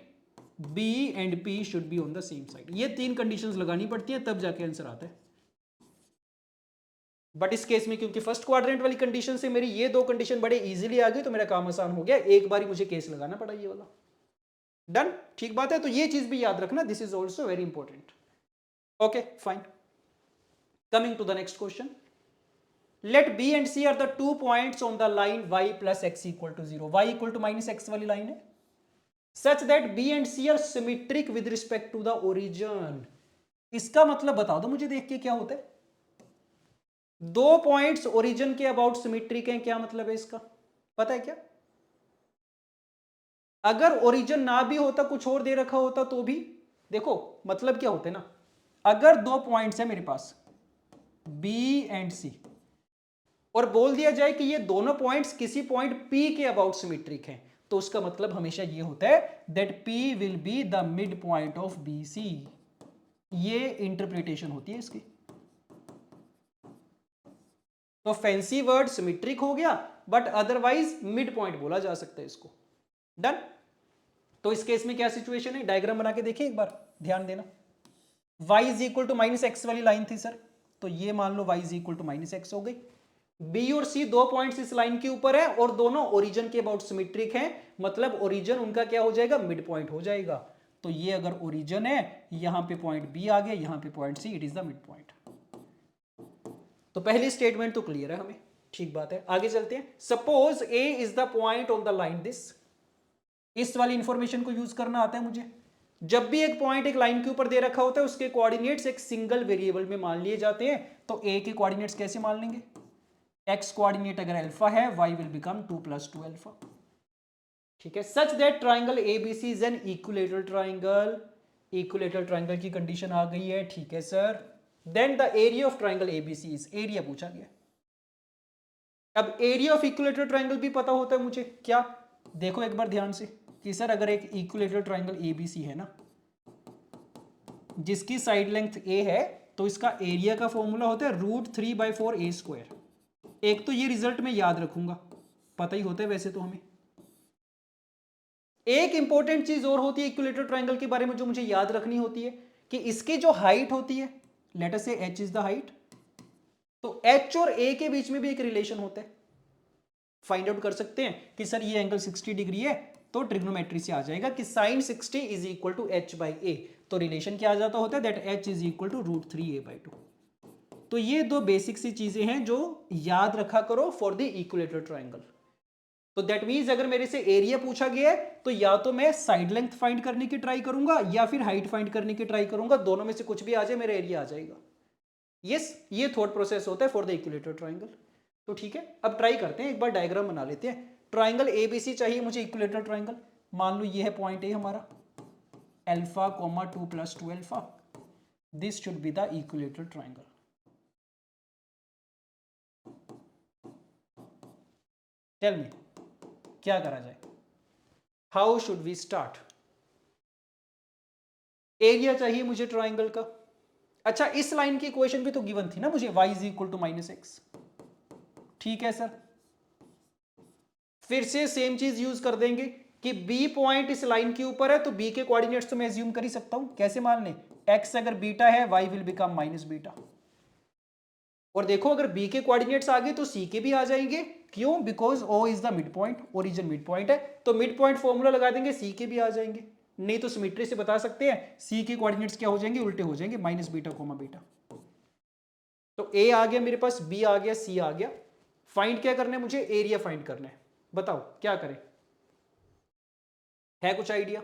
B and P should be on the same side. ये तीन कंडीशंस लगानी पड़ती है, तब जाके आंसर आता है। बट इस केस में क्योंकि फर्स्ट क्वाड्रेंट वाली कंडीशन से मेरी ये दो कंडीशन बड़े इजीली आ गई, तो मेरा काम आसान हो गया, एक बार ही मुझे केस लगाना पड़ा ये वाला। डन, ठीक बात है। तो ये चीज भी याद रखना, this is also very important. Okay fine, coming to the next question. Let B and C are the two points on the line y plus x equal to 0, y equal to minus x वाली लाइन है, such that B and C are symmetric with respect to the origin. इसका मतलब बता दो मुझे देख के क्या होता है, दो पॉइंट्स ओरिजिन के अबाउट सिमेट्रिक हैं, क्या मतलब है इसका, पता है क्या? अगर ओरिजिन ना भी होता, कुछ और दे रखा होता तो भी, देखो मतलब क्या होता है ना, अगर दो पॉइंट्स है मेरे पास B एंड C और बोल दिया जाए कि ये दोनों पॉइंट्स किसी पॉइंट P के अबाउट सिमेट्रिक हैं, तो उसका मतलब हमेशा ये होता है that P will be the mid point of BC। ये इंटरप्रिटेशन होती है इसकी। तो फैंसी वर्ड सिमेट्रिक हो गया, बट अदरवाइज मिड पॉइंट बोला जा सकता है इसको। डन। तो इस केस में क्या सिचुएशन है, डायग्राम बना के देखिए एक बार, ध्यान देना। y is equal to minus x वाली लाइन थी सर, तो ये मान लो y is equal to minus x हो गई। B और C दो पॉइंट्स इस लाइन के ऊपर है और दोनों ओरिजिन के अबाउट सिमेट्रिक हैं, मतलब ओरिजिन उनका क्या हो जाएगा, मिड पॉइंट हो जाएगा। तो ये अगर ओरिजिन है, यहां पे पॉइंट B आ गया, यहां पे point C, it is the mid point. तो पहली स्टेटमेंट तो क्लियर है हमें, ठीक बात है। आगे चलते हैं। Suppose A is the point on the line this, इस वाली इंफॉर्मेशन को यूज करना आता है मुझे। जब भी एक पॉइंट एक लाइन के ऊपर दे रखा होता है, उसके कोऑर्डिनेट्स एक सिंगल वेरिएबल में मान लिए जाते हैं। तो A के कोऑर्डिनेट्स कैसे मान लेंगे, x कोऑर्डिनेट अगर अल्फा है, y विल बिकम 2 + 2 अल्फा, ठीक है। Such that triangle ABC is an equilateral triangle, equilateral triangle की कंडीशन आ गई है, ठीक है sir. Then the area of triangle ABC is, area पूछा गया। अब एरिया ऑफ इक्विलेटरल ट्रायंगल भी पता होता है मुझे, क्या? देखो एक बार ध्यान से कि सर अगर एक इक्विलेटरल ट्रायंगल एबीसी है ना, जिसकी साइड लेंथ ए है, तो इसका एरिया का फॉर्मूला होता है √3/4 a²। एक तो ये रिजल्ट मैं याद रखूंगा, पता ही होता है वैसे तो हमें। एक इंपॉर्टेंट चीज और होती है इक्विलेटरल ट्रायंगल के बारे में जो मुझे याद रखनी होती है कि इसकी जो हाइट होती है, लेट अस से h इज द हाइट, तो h और a के बीच में भी एक रिलेशन होता है। फाइंड आउट कर सकते हैं कि सर ये एंगल 60 डिग्री है, तो ट्रिग्नोमेट्री से आ जाएगा कि sin 60 is equal to h/a। तो रिलेशन क्या आ जाता होता है, that h is equal to √3a/2। तो ये दो बेसिक सी चीजें हैं जो याद रखा करो फॉर द इक्विलेटरल ट्रायंगल। तो दैट मीन्स अगर मेरे से एरिया पूछा गया है तो या तो मैं साइड लेंथ फाइंड करने की ट्राई करूंगा या फिर हाइट फाइंड करने की ट्राई करूंगा, दोनों में से कुछ भी आ जाए मेरा एरिया आ जाएगा। यस, ये थॉट प्रोसेस होता है फॉर द इक्विलेटरल ट्रायंगल। तो ठीक है, अब ट्राई करते हैं, एक बार डायग्राम बना लेते हैं। ट्रायंगल एबीसी चाहिए मुझे इक्विलेटरल ट्रायंगल। मान लो ये है पॉइंट ए हमारा, alpha, 2 + 2 alpha. This should be the equilateral triangle. Tell me, क्या करा जाए? How should we start? Area चाहिए मुझे ट्राइंगल का। अच्छा, इस लाइन की इक्वेशन भी तो गिवन थी ना मुझे, y is equal to -x। ठीक है सर, फिर से सेम चीज यूज कर देंगे कि B पॉइंट इस लाइन के ऊपर है, तो B के कोऑर्डिनेट्स तो मैं एज्यूम कर ही सकता हूं। कैसे मान लें? x अगर बीटा है, y विल बिकम -बीटा। और देखो अगर B के कोऑर्डिनेट्स आ गए तो C के भी आ जाएंगे। क्यों? Because O is the mid point, origin mid point है, तो मिड पॉइंट फॉर्मूला लगा देंगे, C के भी आ जाएंगे। नहीं तो सिमेट्री से बता सकते हैं C के कोऑर्डिनेट्स क्या हो जाएंगे, उल्टे हो जाएंगे, -बीटा, बीटा। तो A आ गया मेरे पास, B आ गया, C आ गया। फाइंड क्या करना है मुझे? एरिया फाइंड करना है। बताओ क्या करें, है कुछ idea?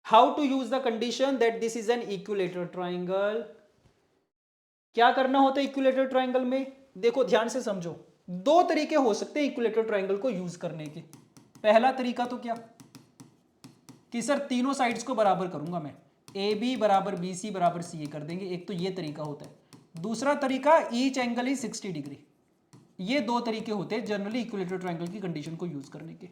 How to use the condition that this is an equilateral triangle. क्या करना होता है इक्विलेटरल ट्राइंगल में? देखो ध्यान से समझो, दो तरीके हो सकते हैं इक्विलेटरल ट्राइंगल को यूज करने के। पहला तरीका तो क्या कि सर तीनों साइड्स को बराबर करूंगा मैं, ए बी बराबर बी सी बराबर सी ए कर देंगे, एक तो ये तरीका होता है। दूसरा तरीका ईच एंगल इज 60 डिग्री। ये दो तरीके होते हैं जनरली इक्विलेटरल ट्राइंगल की कंडीशन को यूज करने के।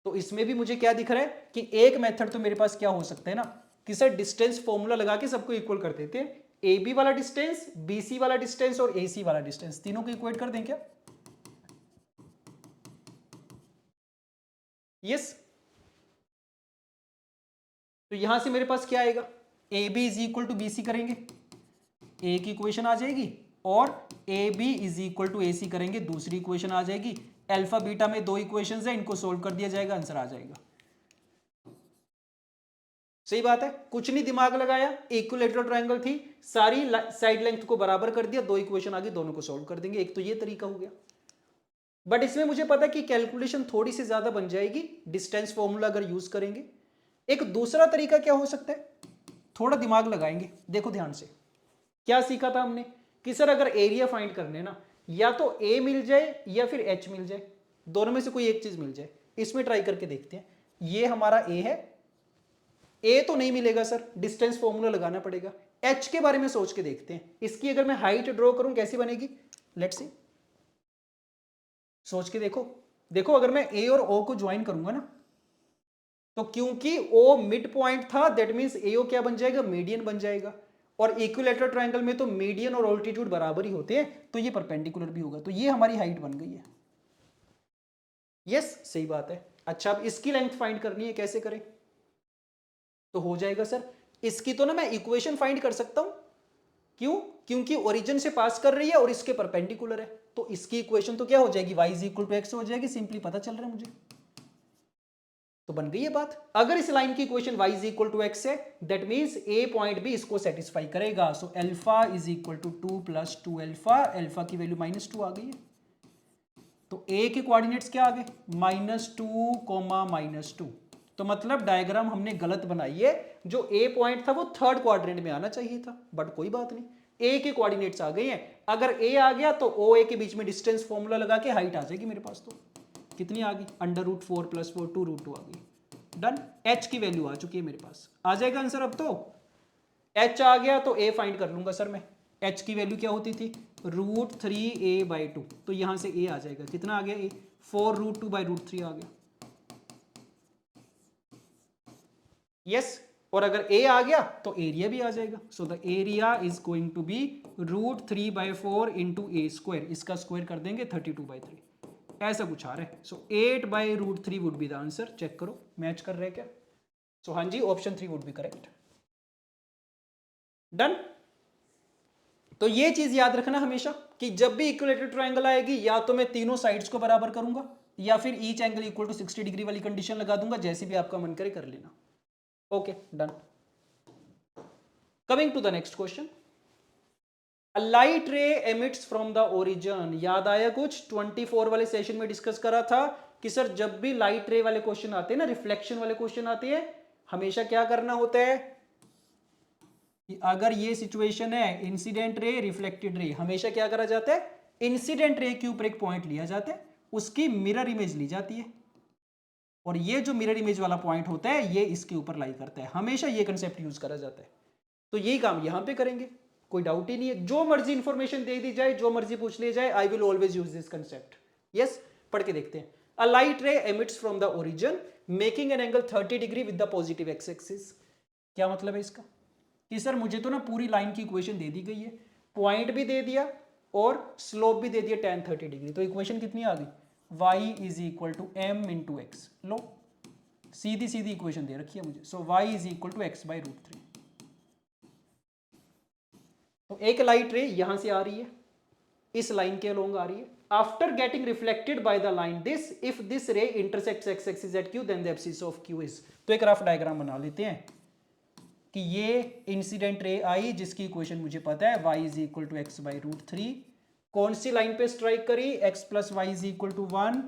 तो इसमें भी मुझे क्या दिख रहा है कि एक मेथड तो मेरे पास क्या हो सकता है ना कि सर डिस्टेंस फॉर्मूला लगा के सबको इक्वल कर देते हैं। ए बी वाला डिस्टेंस, बी सी वाला डिस्टेंस और ए सी वाला डिस्टेंस, तीनों को इक्वेट कर दें क्या? यस। तो यहां से मेरे पास क्या आएगा, a b is equal to b c करेंगे, ए की इक्वेशन आ जाएगी, और a b is equal to a c करेंगे, दूसरी इक्वेशन आ जाएगी। अल्फा बीटा में दो इक्वेशंस है, इनको सोल्व कर दिया जाएगा, आंसर आ जाएगा। सही बात है, कुछ नहीं दिमाग लगाया, इक्विलेटरल ट्रायंगल थी, सारी साइड लेंथ को बराबर कर दिया, दो इक्वेशन आ गई, दोनों को सोल्व कर देंगे। एक तो ये तरीका हो गया, बट इसमें मुझे पता है कि कैलकुलेशन थोड़ी सी ज्यादा बन जाएगी डिस्टेंस फॉर्मूला अगर यूज करेंगे। एक दूसरा तरीका क्या हो सकता है, थोड़ा दिमाग लगाएंगे। देखो ध्यान से, क्या सीखा था हमने कि सर अगर एरिया फाइंड करने ना, या तो ए मिल जाए या फिर एच मिल जाए, दोनों में से कोई एक चीज मिल जाए। इसमें ट्राई करके देखते हैं। ये हमारा ए है, ए तो नहीं मिलेगा सर, डिस्टेंस फॉर्मूला लगाना पड़ेगा। एच के बारे में सोच के देखते हैं, इसकी अगर मैं हाइट ड्रॉ करूं कैसी बनेगी, लेट्स सी। सोच के देखो, देखो अगर मैं ए और ओ को ज्वाइन करूंगा ना, तो क्योंकि ओ मिड पॉइंट था, दैट मींस एओ क्या बन जाएगा, मीडियन बन जाएगा। और इक्विलेटरल ट्रायंगल में तो मीडियन और ऑल्टीट्यूड बराबर ही होते हैं, तो ये परपेंडिकुलर भी होगा, तो ये हमारी हाइट बन गई है। यस, सही बात है। अच्छा, अब इसकी लेंथ फाइंड करनी है, कैसे करें? तो हो जाएगा सर, इसकी तो ना मैं इक्वेशन फाइंड कर सकता हूं। क्यों? क्योंकि ओरिजिन से पास कर रही है और इसके परपेंडिकुलर है, तो इसकी इक्वेशन तो क्या हो जाएगी, y is equal to x हो जाएगी, सिंपली पता चल रहा है मुझे। तो बन गई है बात। अगर इस लाइन की equation y is equal to x है, दैट मींस ए पॉइंट भी इसको सेटिस्फाई करेगा। So alpha is equal to 2 + 2 alpha, alpha की वैल्यू -2 आ गई है। तो ए के कोऑर्डिनेट्स क्या आ गए, -2, -2। तो मतलब डायग्राम हमने गलत बनाई है, जो ए पॉइंट था वो थर्ड क्वाड्रेंट में आना चाहिए था, बट कोई बात नहीं, ए के कोऑर्डिनेट्स आ गए हैं। अगर ए आ गया तो ओ ए के बीच में डिस्टेंस फॉर्मूला लगा के हाइट आ जाएगी मेरे पास। तो कितनी आ गई, √4 + 4 2√2 आ गई। डन, एच की वैल्यू आ चुकी है मेरे पास, आ जाएगा आंसर। अब तो एच आ गया तो ए फाइंड कर लूंगा सर मैं। एच की वैल्यू क्या होती थी, √3a/2, तो यहां से a आ जाएगा, कितना आ गया a, 4√2/√3 आ गया। यस, और अगर a आ गया तो एरिया भी आ जाएगा। So the area is going to be √3/4 into a square, इसका स्क्वायर कर देंगे 32/3, ऐसा कुछ आ रहा है। So 8/√3 would be the answer. Check करो मैच कर रहे हैं क्या। सो हाँ जी, option 3 would be correct. Done. तो ये चीज याद रखना हमेशा कि जब भी इक्विलेटरल ट्रायंगल आएगी, या तो मैं तीनों साइड्स को बराबर करूंगा, या फिर each angle equal to 60 degree वाली कंडीशन लगा दूंगा, जैसे भी आपका मन करे कर लेना। Okay done. Coming to the next question, a light ray emits from the origin. याद आया कुछ 24 वाले सेशन में डिस्कस करा था कि सर जब भी लाइट रे वाले क्वेश्चन आते हैं ना, रिफ्लेक्शन वाले क्वेश्चन आते हैं, हमेशा क्या करना होता है कि अगर ये सिचुएशन है इंसिडेंट रे रिफ्लेक्टेड रे, हमेशा क्या करा जाता है, इंसिडेंट रे के ऊपर एक पॉइंट लिया जाता है, उसकी मिरर इमेज ली जाती है, और ये जो मिरर इमेज वाला पॉइंट होता है ये इसके ऊपर लाई करता है। हमेशा ये कंसेप्ट यूज करा जाता है। तो यही काम यहां पे करेंगे, कोई डाउट ही नहीं है। जो मर्जी इंफॉर्मेशन दे दी जाए, जो मर्जी पूछ लिया जाए, I will always use this concept. Yes, पढ़ के देखते हैं। A light ray emits from the origin making an angle 30 degree with the positive x axis. क्या मतलब है इसका कि सर मुझे तो ना पूरी लाइन की इक्वेशन दे दी गई है, पॉइंट भी दे दिया और स्लोप भी दे दिया tan 30 डिग्री, तो इक्वेशन कितनी आ गई, y is equal to m into x. लो सीधी सीधी इक्वेशन दे रखी है मुझे। सो y is equal to x/√3। तो एक लाइट रे यहां से आ रही है, इस लाइन के अलोंग आ रही है। After getting reflected by the line this, if this ray intersects x axis at q then the abscissa of q is. तो एक रफ डायग्राम बना लेते हैं कि ये इंसिडेंट रे आई जिसकी इक्वेशन मुझे पता है, y is equal to x/√3, कौन सी लाइन पे स्ट्राइक करी, x plus y is equal to 1,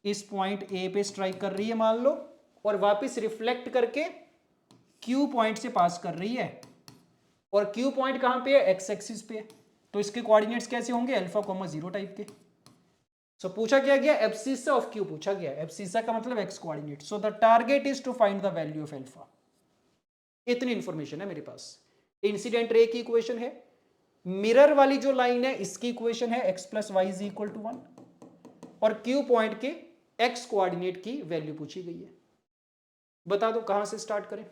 इस पॉइंट A पे स्ट्राइक कर रही है मान लो, और वापस रिफ्लेक्ट करके Q पॉइंट से पास कर रही है, और Q पॉइंट कहां पे है, x एक्सिस पे। तो इसके कोऑर्डिनेट्स कैसे होंगे, अल्फा 0 टाइप के। सो पूछा क्या गया, एब्सिसा ऑफ Q पूछा गया। एब्सिसा का मतलब x coordinate. So the target is to find the value of alpha. इतनी इंफॉर्मेशन है मेरे पास। इंसिडेंट रे की इक्वेशन है, मिरर वाली जो लाइन है इसकी इक्वेशन है x plus y is equal to 1, और Q पॉइंट के x कोऑर्डिनेट की वैल्यू पूछी गई है। बता दो कहां से स्टार्ट करें।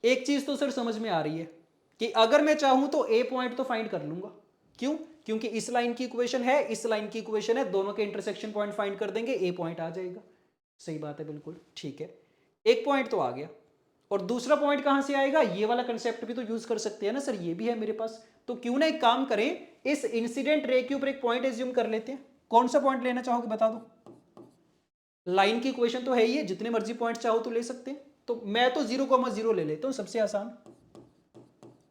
एक चीज तो सर समझ में आ रही है कि अगर मैं चाहूं तो A पॉइंट तो फाइंड कर लूंगा। क्यों, क्योंकि इस लाइन की इक्वेशन है, इस लाइन की इक्वेशन है, दोनों के इंटरसेक्शन पॉइंट फाइंड कर देंगे, A पॉइंट आ जाएगा। सही बात है, बिल्कुल ठीक है। एक पॉइंट तो आ गया, और दूसरा पॉइंट कहां से आएगा, ये वाला कंसेप्ट भी तो यूज कर सकते हैं ना सर, ये भी है मेरे पास। तो क्यों ना एक काम करें, इस इंसिडेंट रे के ऊपर एक पॉइंट एज्यूम कर लेते हैं। कौन सा पॉइंट लेना चाहोगे बता दो। लाइन की इक्वेशन तो है ही है, जितने मर्जी पॉइंट चाहो तो ले सकते हैं। तो मैं तो 0,0 ले लेता हूं, सबसे आसान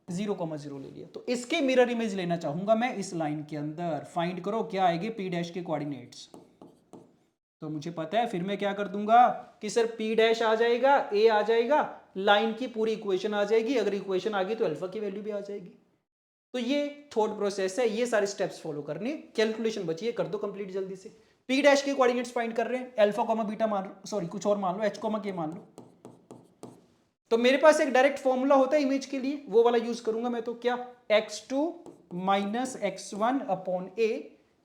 0,0 ले लिया। तो इसके मिरर इमेज लेना चाहूंगा मैं इस लाइन के अंदर। फाइंड करो क्या आएंगे P डैश के कोऑर्डिनेट्स। तो मुझे पता है, फिर मैं क्या कर दूंगा कि सर P डैश आ जाएगा, A आ जाएगा, लाइन की पूरी इक्वेशन आ जाएगी। अगर इक्वेशन आ गई तो अल्फा की वैल्यू भी आ जाएगी। तो ये थॉट प्रोसेस है, ये सारे स्टेप्स फॉलो करने। कैलकुलेशन बची है, कर दो कंप्लीट जल्दी से। P डैश के कोऑर्डिनेट्स फाइंड कर रहे हैं, अल्फा कॉमा बीटा मान लो, सॉरी कुछ और मान लो, H कॉमा K मान लो। तो मेरे पास एक डायरेक्ट फॉर्मूला होता है इमेज के लिए, वो वाला यूज करूंगा मैं। तो क्या, x2 minus x1 upon a,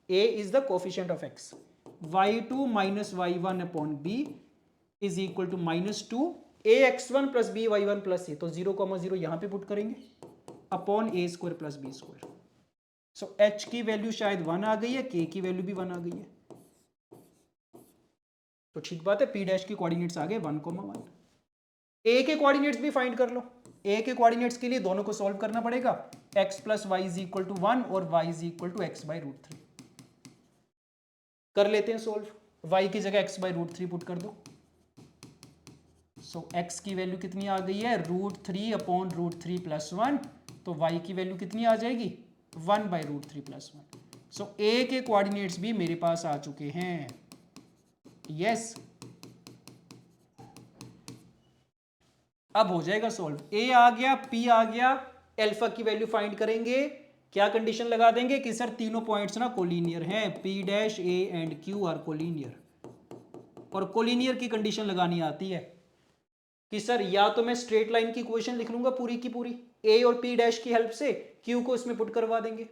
a is the coefficient of x, y2 minus y1 upon b is equal to -2 ax1 plus b y1 plus a। तो 0,0 यहां पे पुट करेंगे upon a square plus b square. So h की वैल्यू शायद 1 आ गई है, k की वैल्यू भी 1 आ गई है। तो ठीक बात है, p डैश के कोऑर्डिनेट्स आ गए 1,1। ए के कोऑर्डिनेट्स भी फाइंड कर लो। ए के कोऑर्डिनेट्स के लिए दोनों को सॉल्व करना पड़ेगा, x plus y is equal to 1 और y is equal to x/√3। कर लेते हैं सॉल्व। y की जगह x/√3 पुट कर दो। सो x की वैल्यू कितनी आ गई है, √3 अपॉन √3 प्लस 1। तो y की वैल्यू कितनी आ जाएगी, 1/√3 प्लस 1। सो a के कोऑर्डिनेट्स भी मेरे पास आ चुके हैं। यस, अब हो जाएगा सॉल्व। ए आ गया, पी आ गया, अल्फा की वैल्यू फाइंड करेंगे। क्या कंडीशन लगा देंगे कि सर तीनों पॉइंट्स ना कोलिनियर हैं, P dash A and Q R collinear. और कोलिनियर की कंडीशन लगानी आती है कि सर या तो मैं स्ट्रेट लाइन की इक्वेशन लिख लूंगा पूरी की पूरी ए और पी डैश की हेल्प से, क्यू को इसमें पुट करवा देंगे,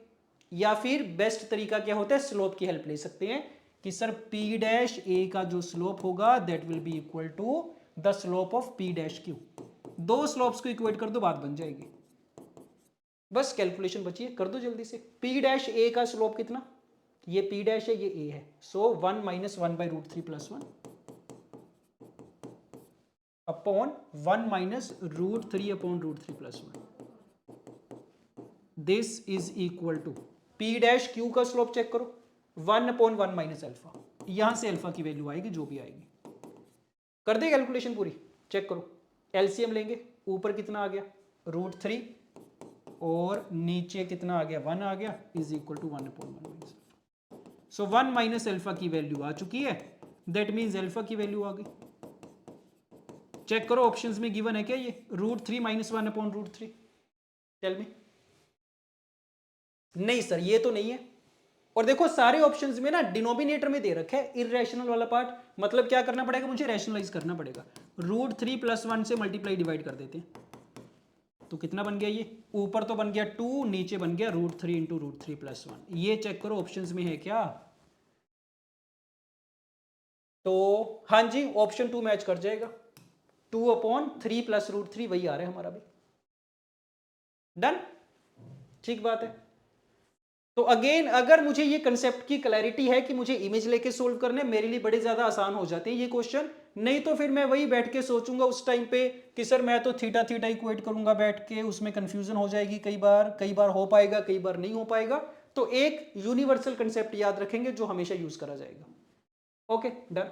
या फिर बेस्ट तरीका क्या होता है, स्लोप की हेल्प ले सकते हैं कि सर पी डैश ए का जो स्लोप होगा that will be equal to the slope of P dash Q. दो स्लोप्स को इक्वेट कर दो, बात बन जाएगी। बस कैलकुलेशन बची है, कर दो जल्दी से। पी डैश ए का स्लोप कितना, ये पी डैश है, ये ए है, so 1 minus 1/√3 plus 1 upon 1 minus √3 upon √3 plus 1, this is equal to P dash Q का स्लोप चेक करो 1 अपॉन 1 माइनस अल्फा, यहां से अल्फा की वैल्यू आएगी जो भी आएगी। कर दे कैलकुलेशन पूरी, चेक करो। एलसीएम लेंगे, ऊपर कितना आ गया √3 और नीचे कितना आ गया 1 आ गया, is equal to 1 upon 1 minus alpha. So 1 minus alpha की वैल्यू आ चुकी है, दैट मीन्स अल्फा की वैल्यू आ गई। चेक करो ऑप्शंस में गिवन है क्या ये √3 माइनस 1 अपॉन √3, टेल मी। नहीं सर ये तो नहीं है, और देखो सारे ऑप्शंस में ना डिनोमिनेटर में दे रखा है इरेशनल वाला पार्ट, मतलब क्या करना पड़ेगा मुझे, रैशनलाइज करना पड़ेगा। √3 प्लस 1 से मल्टीप्लाई डिवाइड कर देते हैं, तो कितना बन गया, ये ऊपर तो बन गया 2, नीचे बन गया √3 इंटू √3 प्लस 1। ये चेक करो ऑप्शंस में है क्या, तो हाँ जी ऑप्शन 2 मैच कर जाएगा, 2 अपॉन 3 प्लस √3 वही आ रहा है हमारा भी। डन, ठीक बात है। तो अगेन अगर मुझे ये कंसेप्ट की क्लैरिटी है कि मुझे इमेज लेके सोल्व करने, मेरे लिए बड़े ज्यादा आसान हो जाते हैं ये क्वेश्चन। नहीं तो फिर मैं वही बैठ के सोचूंगा उस टाइम पे कि सर मैं तो थीटा थीटा इक्वेट करूंगा बैठ के, उसमें कंफ्यूजन हो जाएगी, कई बार हो पाएगा, कई बार नहीं हो पाएगा। तो एक यूनिवर्सल कंसेप्ट याद रखेंगे जो हमेशा यूज करा जाएगा। Okay done.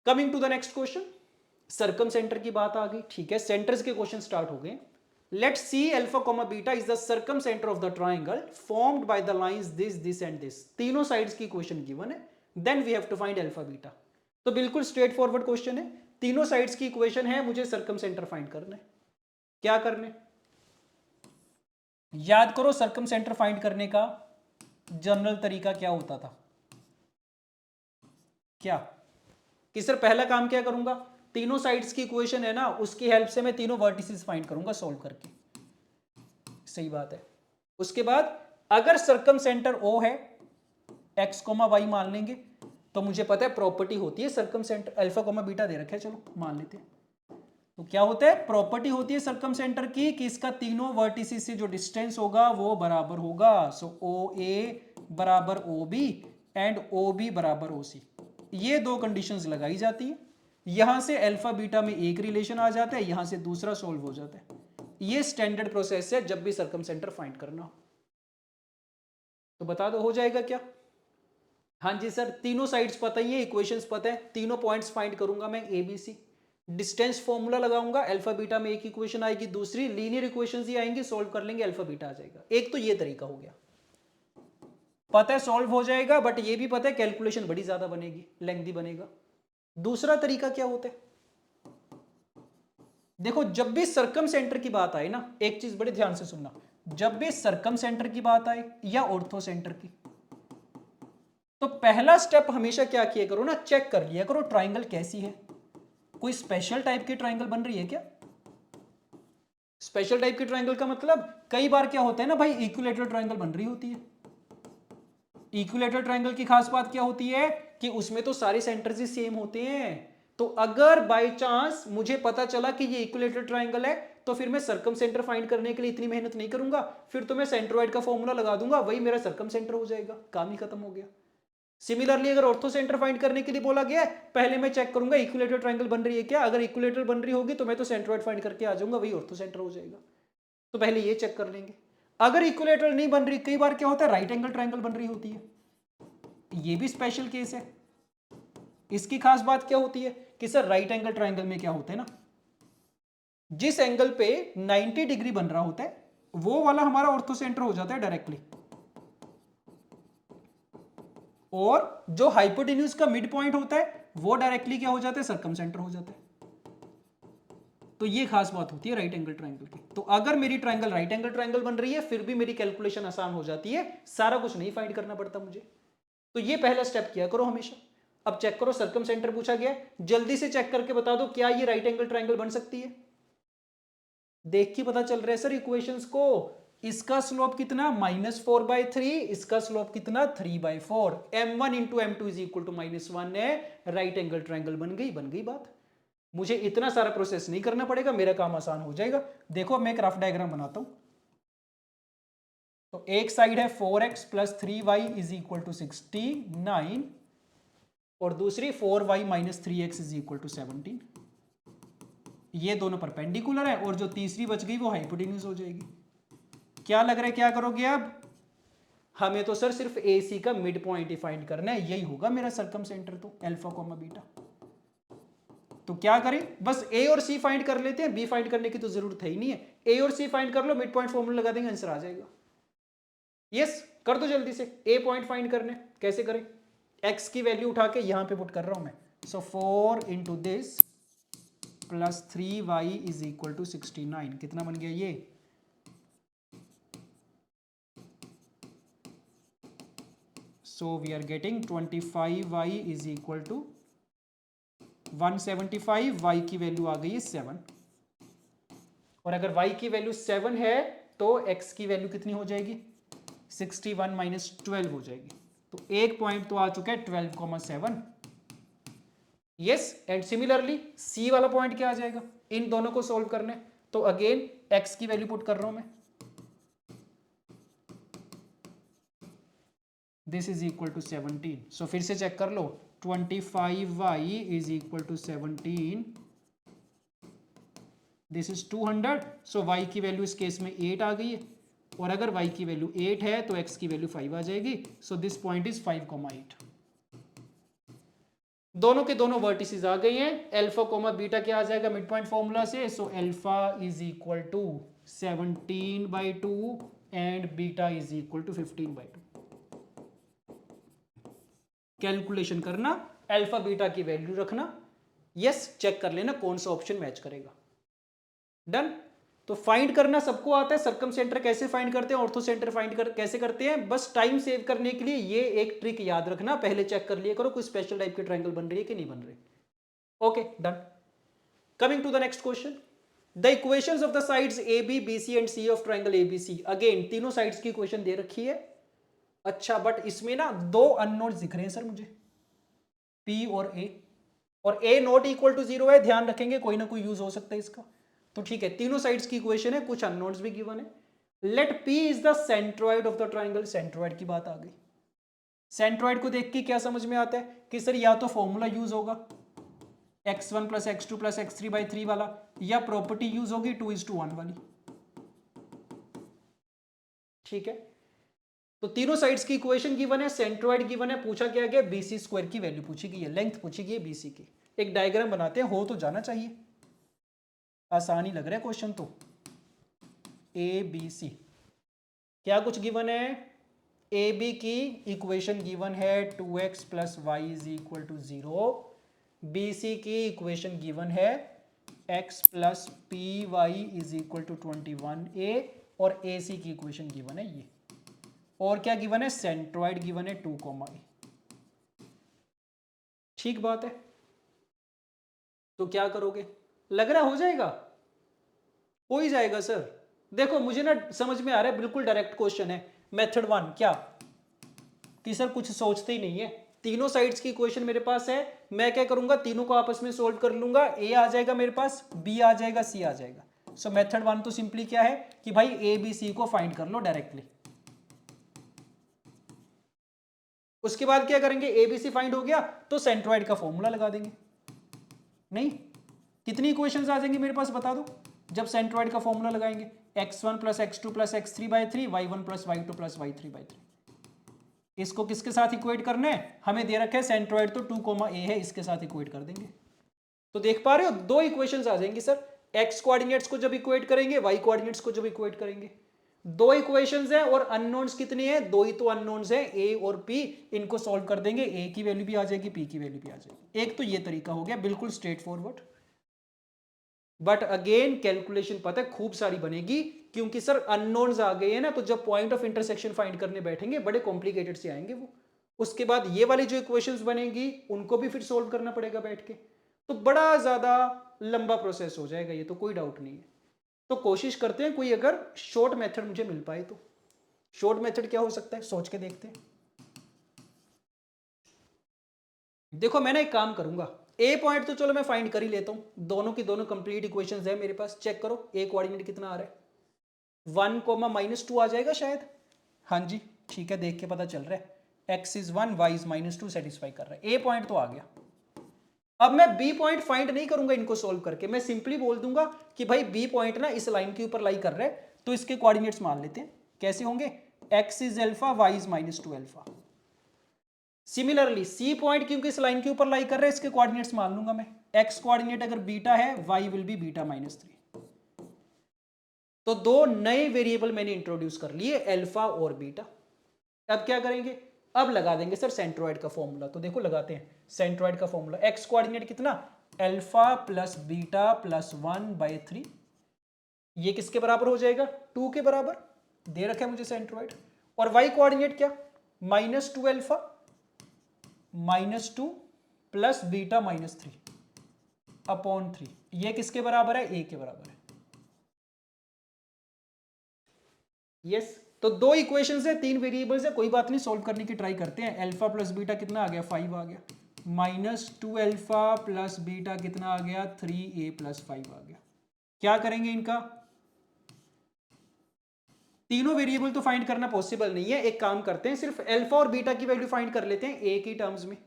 Coming to the next question, circumcentre की बात आ गई, ठीक है, सेंटर्स के क्वेश्चन स्टार्ट हो गए। Let C alpha comma beta is the circumcenter of the triangle formed by the lines this and this. तीनों साइड्स की इक्वेशन गिवन है, then we have to find alpha beta। तो बिल्कुल स्ट्रेट फॉरवर्ड क्वेश्चन है, तीनों साइड्स की इक्वेशन है, मुझे सर्कमसेंटर फाइंड करना है। क्या करने, याद करो सर्कमसेंटर फाइंड करने का जनरल तरीका क्या होता था, क्या कि सर पहला काम क्या करूंगा, तीनों साइड्स की इक्वेशन है ना, उसकी हेल्प से मैं तीनों वर्टिसेस फाइंड करूंगा सॉल्व करके, सही बात है। उसके बाद अगर सर्कम सेंटर O है, x, y मान लेंगे, तो मुझे पता है प्रॉपर्टी होती है सर्कम सेंटर, अल्फा, बीटा दे रखे, चलो मान लेते हैं। तो क्या होता है, प्रॉपर्टी होती है सर्कम सेंटर की कि इसका तीनों वर्टिसेस से जो डिस्टेंस होगा वो बराबर होगा। सो OA बराबर OB एंड OB बराबर OC, ये दो कंडीशंस लगाई जाती है। यहां से अल्फा बीटा में एक रिलेशन आ जाता है, यहां से दूसरा सॉल्व हो जाता है। ये स्टैंडर्ड प्रोसेस है जब भी सर्कम सेंटर फाइंड करना हो। तो बता दो हो जाएगा क्या, हाँ जी सर, तीनों साइड्स पता ही है, इक्वेशंस पता है, तीनों पॉइंट्स फाइंड करूंगा मैं ABC, डिस्टेंस फॉर्मूला लगाऊंगा, अल्फा बीटा में एक इक्वेशन आएगी, दूसरी लीनियर इक्वेशंस ही आएंगी, सॉल्व कर लेंगे, अल्फा बीटा आ जाएगा। एक तो ये तरीका हो गया, पता है सॉल्व हो जाएगा, बट ये भी पता है कैलकुलेशन बड़ी ज्यादा बनेगी, लेंथी बनेगा। दूसरा तरीका क्या होता है, देखो जब भी सर्कम सेंटर की बात आए ना, एक चीज बड़े ध्यान से सुनना, जब भी सर्कम सेंटर की बात आए या ऑर्थो सेंटर की, तो पहला स्टेप हमेशा क्या किया करो ना, चेक कर लिया करो ट्राइंगल कैसी है, कोई स्पेशल टाइप की ट्राइंगल बन रही है क्या। स्पेशल टाइप की ट्राइंगल का मतलब कई बार क्या होता है ना भाई, इक्विलेटरल ट्राइंगल बन रही होती है। इक्विलेटरल ट्राइंगल की खास बात क्या होती है कि उसमें तो सारे सेंटर्स ही सेम होते हैं। तो अगर बाय चांस मुझे पता चला कि ये इक्विलेटरल ट्राइंगल है, तो फिर मैं सर्कम सेंटर फाइंड करने के लिए इतनी मेहनत नहीं करूंगा, फिर तो मैं सेंट्रोइड का फॉर्मूला लगा दूंगा, वही मेरा सर्कम सेंटर हो जाएगा, काम ही खत्म हो गया। सिमिलरली अगर ऑर्थो सेंटर फाइंड करने के लिए बोला गया, पहले मैं चेक करूंगा इक्विलेटरल ट्राइंगल बन रही है क्या, अगर इक्विलेटरल बन रही होगी तो मैं तो सेंट्रोइड फाइंड करके आ जाऊंगा, वही ऑर्थो सेंटर हो जाएगा। तो पहले ये चेक कर लेंगे। अगर इक्विलेटरल नहीं बन रही, कई बार क्या होता है राइट एंगल ट्राइंगल बन रही होती है, ये भी स्पेशल केस है। इसकी खास बात क्या होती है कि सर राइट एंगल ट्राइंगल में क्या होता है ना, जिस एंगल पे 90 डिग्री बन रहा होता है वो वाला हमारा ऑर्थो सेंटर हो जाता है डायरेक्टली, और जो हाइपोटेन्यूज का मिड पॉइंट होता है वो डायरेक्टली क्या हो जाता है, सर्कम सेंटर हो जाता है। तो ये खास बात होती है राइट एंगल ट्राइंगल की। तो अगर मेरी ट्राइंगल राइट एंगल ट्राइंगल बन रही है, फिर भी मेरी कैलकुलेशन आसान हो जाती है, सारा कुछ नहीं फाइंड करना पड़ता मुझे। तो ये पहला स्टेप किया करो हमेशा। अब चेक करो, सर्कम सेंटर पूछा गया है, जल्दी से चेक करके बता दो क्या ये राइट एंगल ट्राइंगल बन सकती है। देख के पता चल रहा है सर इक्वेशंस को। इसका स्लोप कितना -4/3, इसका स्लोप कितना 3/4, m1 into m2 is equal to -1 है, राइट एंगल ट्राइंगल बन गई बात। मुझे इतना सारा प्रोसेस नहीं करना पड़ेगा, मेरा काम आसान हो जाएगा। देखो मैं एक रफ डायग्राम बनाता हूं। तो एक साइड है 4x + 3y is equal to 69 और दूसरी 4y - 3x is equal to 17। ये दोनों परपेंडिकुलर है और जो तीसरी बच गई वो हाइपोटेन्यूज हो जाएगी। क्या लग रहा है क्या करोगे अब? हमें तो सर सिर्फ AC का मिड पॉइंट ही फाइंड करना है, यही होगा मेरा सर्कम सेंटर। तो अल्फा कॉमा बीटा, तो क्या करें, बस A और C फाइंड कर लेते हैं, B फाइंड करने की तो जरूरत है ही नहीं है। A और C फाइंड कर लो, मिड पॉइंट फॉर्मूला लगा देंगे, आंसर आ जाएगा। यस, कर दो जल्दी से। A पॉइंट फाइंड करने कैसे करें? X की वैल्यू उठा के यहां पे पुट कर रहा हूं मैं। So 4 into this plus 3y is equal to 69। कितना बन गया ये? So we are getting 25y is equal to 175। y की वैल्यू आ गई है 7, और अगर y की वैल्यू 7 है तो x की वैल्यू कितनी हो जाएगी? 61 - 12 हो जाएगी। तो एक पॉइंट तो आ चुका है 12,7। यस, एंड सिमिलरली C वाला पॉइंट क्या आ जाएगा इन दोनों को सोल्व करने? तो अगेन x की वैल्यू पुट कर रहा हूं मैं। This is equal to 17। So फिर से चेक कर लो, 25y is equal to 17, this is 200। So y की वैल्यू इस केस में 8 आ गई है, और अगर y की वैल्यू 8 है तो x की वैल्यू 5 आ जाएगी। So this point is 5,8। दोनों के दोनों वर्टिसेस आ गई हैं। अल्फा कोमा बीटा क्या आ जाएगा मिड पॉइंट फॉर्मूला से? So alpha is equal to 17/2 and beta is equal to 15/2। Calculation करना, अल्फा बीटा की वैल्यू रखना, यस, चेक कर लेना कौन सा ऑप्शन मैच करेगा। डन। तो फाइंड करना सबको आता है, सर्कम सेंटर कैसे फाइंड करते हैं, ऑर्थो सेंटर कैसे करते हैं। बस टाइम सेव करने के लिए ये एक ट्रिक याद रखना, पहले चेक कर लिया करो कोई स्पेशल टाइप के ट्रायंगल बन रही है कि नहीं बन रही। Okay, done. Coming to the next question, the equations of the sides AB, BC and C of triangle ABC। Again तीनों साइड्स की इक्वेशन दे रखी है। अच्छा, बट इसमें ना दो अननोन्स दिख रहे हैं सर मुझे, P और A, और A नॉट इक्वल टू 0 है, ध्यान रखेंगे कोई ना कोई यूज हो सकता है इसका। तो ठीक है, तीनों साइड्स की इक्वेशन है, कुछ अननोन्स भी गिवन है। Let P is the centroid of the triangle. Centroid की बात आ गई। सेंट्रोइड को देख के क्या समझ में आता है कि सर या तो फॉर्मूला यूज होगा x1 + x2 + x3/3 वाला, या प्रॉपर्टी यूज होगी 2:1 वाली। ठीक है, तो तीनों साइड्स की इक्वेशन गिवन है, सेंट्रोइड गिवन है, पूछा क्या गया BC² की वैल्यू पूछी गई है, लेंथ पूछी गई है BC की। एक डायग्राम बनाते हैं, हो तो जाना चाहिए, आसानी लग रहा है क्वेश्चन तो। ABC क्या कुछ गिवन है? AB की इक्वेशन गिवन है 2x + y = 0। BC की इक्वेशन गिवन है x + py = 21a, और AC की इक्वेशन गिवन है ये। और क्या गिवन है? सेंट्रोइड गिवन है 2, a। ठीक बात है, तो क्या करोगे? लग रहा हो जाएगा, हो ही जाएगा सर। देखो मुझे ना समझ में आ रहा है, बिल्कुल डायरेक्ट क्वेश्चन है। मेथड 1 क्या कि सर कुछ सोचते ही नहीं है, तीनों साइड्स की इक्वेशन मेरे पास है, मैं क्या करूंगा तीनों को आपस में सोल्व कर लूंगा। A आ जाएगा मेरे पास, B आ जाएगा, C आ जाएगा। सो मेथड 1 तो सिंपली क्या है कि भाई ABC को फाइंड कर लो डायरेक्टली। उसके बाद क्या करेंगे? ABC फाइंड हो गया तो सेंट्रोइड का फॉर्मूला लगा देंगे। नहीं, कितनी इक्वेशंस आ जाएंगी मेरे पास बता दो जब सेंट्रोइड का फॉर्मूला लगाएंगे? x1 + x2 + x3/3, y1 + y2 + y3/3। इसको किसके साथ इक्वेट करना है? हमें दे रखा है सेंट्रोइड तो 2, a है, इसके साथ इक्वेट कर देंगे। तो देख पा रहे हो, दो इक्वेशंस आ जाएंगी सर। x कोऑर्डिनेट्स को जब इक्वेट करेंगे, y कोऑर्डिनेट्स को जब इक्वेट करेंगे। दो इक्वेशंस हैं और अननोन्स कितनी है? दो ही तो अननोन्स है, a और p। इनको सॉल्व कर देंगे, a की वैल्यू भी आ जाएगी, p की वैल्यू भी आ जाएगी। एक तो ये तरीका हो गया, बिल्कुल straight forward. But again calculation पता है खूब सारी बनेगी, क्योंकि सर अननोन्स आ गए हैं ना, तो जब पॉइंट ऑफ इंटरसेक्शन फाइंड करने बैठेंगे बड़े कॉम्प्लिकेटेड से आएंगे वो। उसके बाद ये वाली जो इक्वेशंस बनेंगी उनको भी फिर सोल्व करना पड़ेगा बैठ के, तो बड़ा ज़्यादा लंबा प्रोसेस हो जाएगा ये, तो कोई डाउट नहीं है। तो कोशिश करते हैं कोई अगर शॉर्ट मेथड मुझे मिल पाए तो। शॉर्ट मेथड क्या हो सकता है सोच के देखते हैं। देखो मैं ना एक काम करूंगा, ए पॉइंट तो चलो मैं फाइंड कर ही लेता हूं, दोनों की दोनों कंप्लीट इक्वेशंस है मेरे पास। चेक करो ए कोऑर्डिनेट कितना आ रहा है, 1, -2 आ जाएगा शायद। हाँ जी ठीक है, देख के पता चल रहा है x is 1 y is -2 satisfy कर रहा है। ए पॉइंट तो आ गया। अब मैं बी पॉइंट फाइंड नहीं करूंगा इनको सोल्व करके, मैं सिंपली बोल दूंगा कि भाई बी पॉइंट ना इस लाइन के ऊपर लाई कर रहा है, तो इसके कोऑर्डिनेट्स मान लेते हैं। कैसे होंगे, x is alpha y is -2 alpha. Similarly C point क्योंकि इस लाइन के ऊपर लाई कर रहा है, इसके कोऑर्डिनेट्स मान लूंगा मैं। x कोऑर्डिनेट अगर बीटा है, y विल बी बीटा -3। तो दो नए वेरिएबल मैंने इंट्रोड्यूस कर लिए, अल्फा और बीटा। अब क्या करेंगे, अब लगा देंगे सर सेंट्रोइड का फॉर्मूला। तो देखो लगाते हैं सेंट्रोइड का फॉर्मूला। एक्स कोऑर्डिनेट कितना, अल्फा प्लस बीटा प्लस 1/3। ये किसके बराबर हो जाएगा, 2 के बराबर दे रखा है मुझे सेंट्रोइड। और वाई कोऑर्डिनेट क्या, -2 अल्फा -2 प्लस बीटा -3/3। ये किसके बराबर है, ए के बराबर है। यस तो दो इक्वेशंस है, 3 वेरिएबल्स है, कोई बात नहीं सॉल्व करने की ट्राई करते हैं। अल्फा प्लस बीटा कितना आ गया, 5 आ गया। -2 अल्फा प्लस बीटा कितना आ गया, 3a + 5 आ गया। क्या करेंगे इनका, तीनों वेरिएबल तो फाइंड करना पॉसिबल नहीं है, एक काम करते हैं सिर्फ अल्फा और बीटा की वैल्यू फाइंड कर लेते हैं ए की टर्म्स में।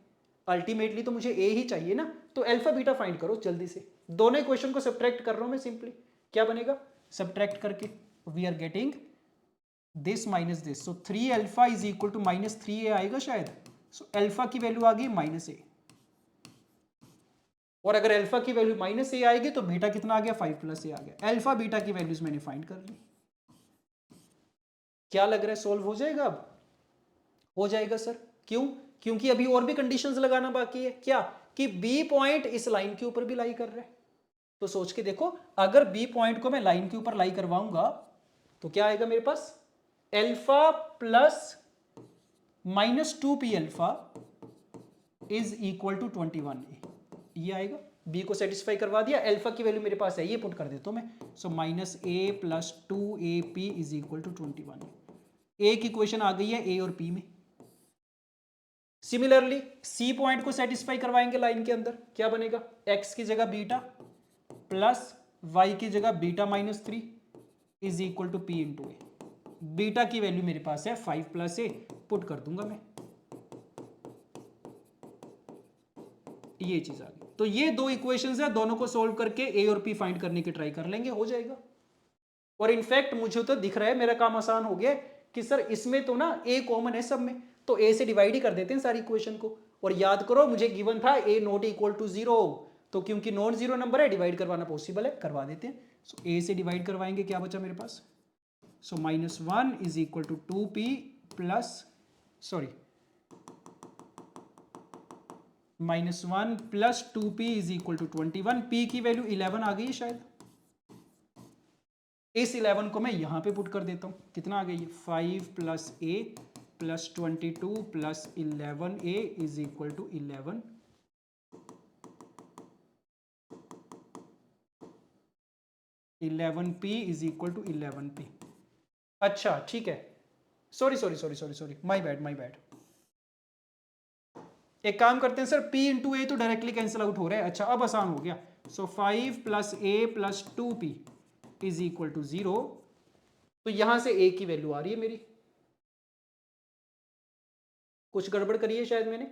अल्टीमेटली तो मुझे ए ही चाहिए ना, तो अल्फा बीटा फाइंड करो जल्दी से। दोनों इक्वेशन को सब्ट्रैक्ट कर रहा हूं मैं सिंपली। क्या बनेगा, सब्ट्रैक्ट करके we are getting this minus this, so 3 alpha is equal to -3a आएगा शायद। सो अल्फा की वैल्यू आ गई -a, और अगर अल्फा की वैल्यू -a आएगी तो बीटा कितना आ गया, 5 + a आ गया। अल्फा बीटा की वैल्यूज मैंने फाइंड कर ली। क्या लग रहा है सोल्व हो जाएगा, अब हो जाएगा सर। क्यों, क्योंकि अभी और भी कंडीशंस लगाना बाकी है। क्या, कि बी पॉइंट इस लाइन के ऊपर भी लाई कर रहा है। तो सोच के देखो, अगर बी पॉइंट को मैं लाइन के ऊपर लाई करवाऊंगा तो क्या आएगा मेरे पास, alpha plus -2p alpha is equal to 21a, ये आएगा। बी को सेटिस्फाई करवा दिया, अल्फा की वैल्यू मेरे पास है, ये पुट कर देता हूं मैं। So -a + 2ap is equal to 21a। एक इक्वेशन आ गई है ए और पी में। सिमिलरली सी पॉइंट को सेटिस्फाई करवाएंगे लाइन के अंदर, क्या बनेगा, एक्स की जगह बीटा प्लस वाई की जगह beta -3 is equal to p into a. Beta की वैल्यू मेरे पास है 5 + a, पुट कर दूंगा मैं, ये चीज आ गई। तो ये दो इक्वेशंस है, दोनों को सोल्व करके ए और पी फाइंड करने की ट्राई कर लेंगे, हो जाएगा। और इनफैक्ट मुझे तो दिख रहा है मेरा काम आसान हो गया कि सर इसमें तो ना ए कॉमन है सब में, तो ए से डिवाइड ही कर देते हैं सारी इक्वेशन को। और याद करो मुझे गिवन था ए नॉट इक्वल टू 0, तो क्योंकि नॉन जीरो नंबर है डिवाइड करवाना पॉसिबल है, करवा देते हैं। सो ए से डिवाइड करवाएंगे, क्या बचा मेरे पास, so -1 is equal to 2p plus sorry -1 plus 2p is equal to 21। p की वैल्यू 11 आ गई है शायद। इस 11 को मैं यहां पे पुट कर देता हूं, कितना आ गई है, 5 + a + 22 + 11a is equal to 11। 11p is equal to 11p। अच्छा ठीक है, सॉरी, माई बैड। एक काम करते हैं सर, p इंटू ए तो डायरेक्टली कैंसिल आउट हो रहा है। अच्छा अब आसान हो गया। So 5 + a + 2p is equal to 0। तो यहां से a की वैल्यू आ रही है मेरी, कुछ गड़बड़ करी है शायद मैंने।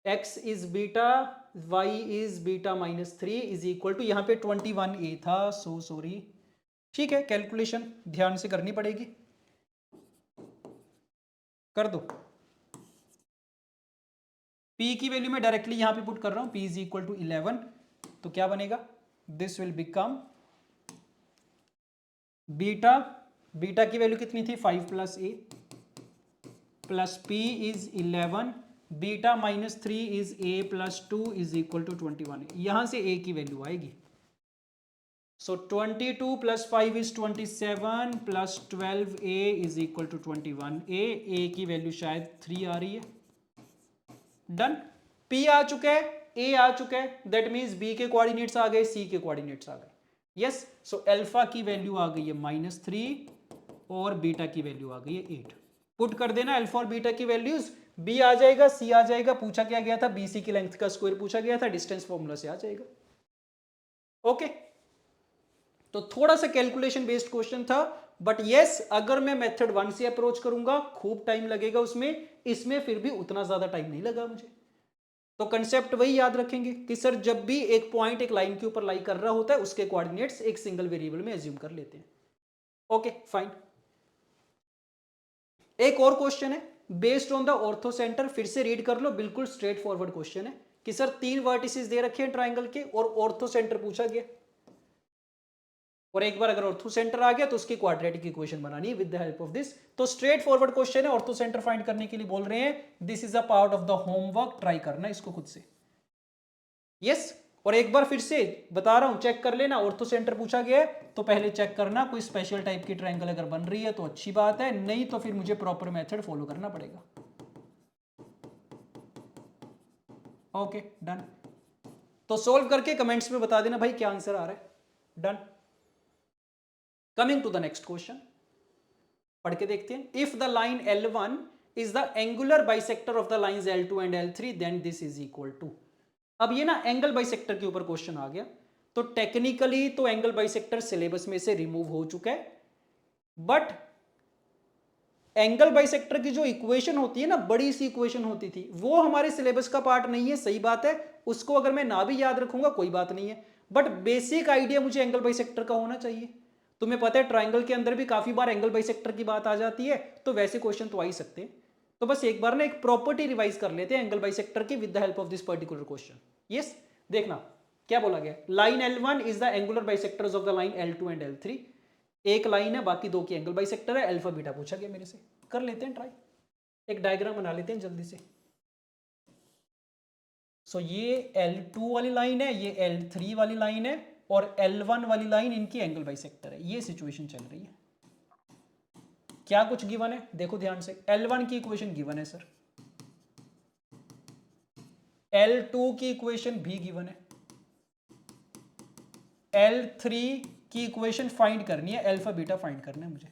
x is beta, y is beta -3 is equal to, यहां पे 21a था, सो सॉरी। ठीक है, कैलकुलेशन ध्यान से करनी पड़ेगी, कर दो। p की वैल्यू मैं डायरेक्टली यहां पे पुट कर रहा हूं, p इज इक्वल टू 11। तो क्या बनेगा, दिस विल बिकम बीटा की वैल्यू कितनी थी, 5 + a plus p is 11, beta -3 is a + 2 is equal to 21। यहां से a की वैल्यू आएगी। So 22 plus 5 is 27 plus 12a is equal to 21a। A की वैल्यू शायद 3 आ रही है। डन। p आ चुका है, a आ चुका है, दैट मीन्स b के कोऑर्डिनेट्स आ गए, c के कोऑर्डिनेट्स आ गए। यस, सो अल्फा की वैल्यू आ गई है -3 और बीटा की वैल्यू आ गई है 8। पुट कर देना अल्फा और बीटा की वैल्यूज, b आ जाएगा, c आ जाएगा, पूछा क्या गया था, bc की लेंथ का स्क्वायर पूछा गया था, डिस्टेंस फॉर्मूला से आ जाएगा। ओके, तो थोड़ा सा कैलकुलेशन बेस्ड क्वेश्चन था, बट यस अगर मैं मेथड 1 से अप्रोच करूंगा खूब टाइम लगेगा उसमें, इसमें फिर भी उतना ज्यादा टाइम नहीं लगा मुझे। तो कंसेप्ट वही याद रखेंगे कि सर जब भी एक पॉइंट एक लाइन के ऊपर लाई कर रहा होता है उसके कोऑर्डिनेट्स एक सिंगल वेरिएबल में एज्यूम कर लेते हैं। Okay fine. एक और क्वेश्चन है based on the ortho centre, फिर से रीड कर लो, बिल्कुल स्ट्रेट फॉरवर्ड क्वेश्चन है कि सर 3 वर्टिसेस दे रखे हैं ट्राइंगल के और ऑर्थो सेंटर पूछा गया, और एक बार अगर ऑर्थो सेंटर आ गया तो उसकी क्वाड्रेटिक इक्वेशन बनानी है with the help of this. तो स्ट्रेट फॉरवर्ड क्वेश्चन है, ऑर्थो सेंटर फाइंड करने के लिए बोल रहे हैं, this is a part of the homework, try करना इसको खुद से। यस, और एक बार फिर से बता रहा हूं, चेक कर लेना, ऑर्थो सेंटर पूछा गया है तो पहले चेक करना कोई स्पेशल टाइप की ट्रायंगल अगर बन रही है तो अच्छी बात है, नहीं तो फिर मुझे प्रॉपर मेथड फॉलो करना पड़ेगा। Okay done. तो सोल्व करके कमेंट्स में बता देना भाई क्या आंसर आ रहा है। Done. Coming to the next question, पढ़ के देखते हैं। If the line L1 is the angular bisector of the lines L2 and L3 then this is equal to. अब ये ना एंगल बाइसेक्टर के ऊपर क्वेश्चन आ गया, तो टेक्निकली तो एंगल बाइसेक्टर सिलेबस में से रिमूव हो चुका है, बट एंगल बाइसेक्टर की जो इक्वेशन होती है ना, बड़ी सी इक्वेशन होती थी, वो हमारे सिलेबस का पार्ट नहीं है, सही बात है, उसको अगर मैं ना भी याद रखूंगा कोई बात नहीं है, बट बेसिक आइडिया मुझे एंगल बाइसेक्टर का होना चाहिए। तुम्हें पता है ट्राइंगल के अंदर भी काफी बार एंगल बाइसेक्टर की बात आ जाती है, तो वैसे क्वेश्चन तो आ ही सकते हैं। तो बस एक बार ना एक प्रॉपर्टी रिवाइज कर लेते हैं एंगल बाइसेक्टर की with the help of this particular question. Yes, देखना क्या बोला गया, line L1 is the angular bisectors of the line L2 and L3। एक लाइन है, बाकी दो की एंगल बाइसेक्टर है, अल्फा बीटा पूछा गया मेरे से, कर लेते हैं ट्राई, एक डायग्राम बना लेते हैं जल्दी से। सो ये L2 वाली लाइन है, ये L3 वाली लाइन है, और L1 वाली लाइन इनकी एंगल बाइसेक्टर है, ये सिचुएशन चल रही है। क्या कुछ गिवन है देखो ध्यान से, L1 की इक्वेशन गिवन है सर, L2 की इक्वेशन भी गिवन है, L3 की इक्वेशन फाइंड करनी है, अल्फा बीटा फाइंड करना है मुझे।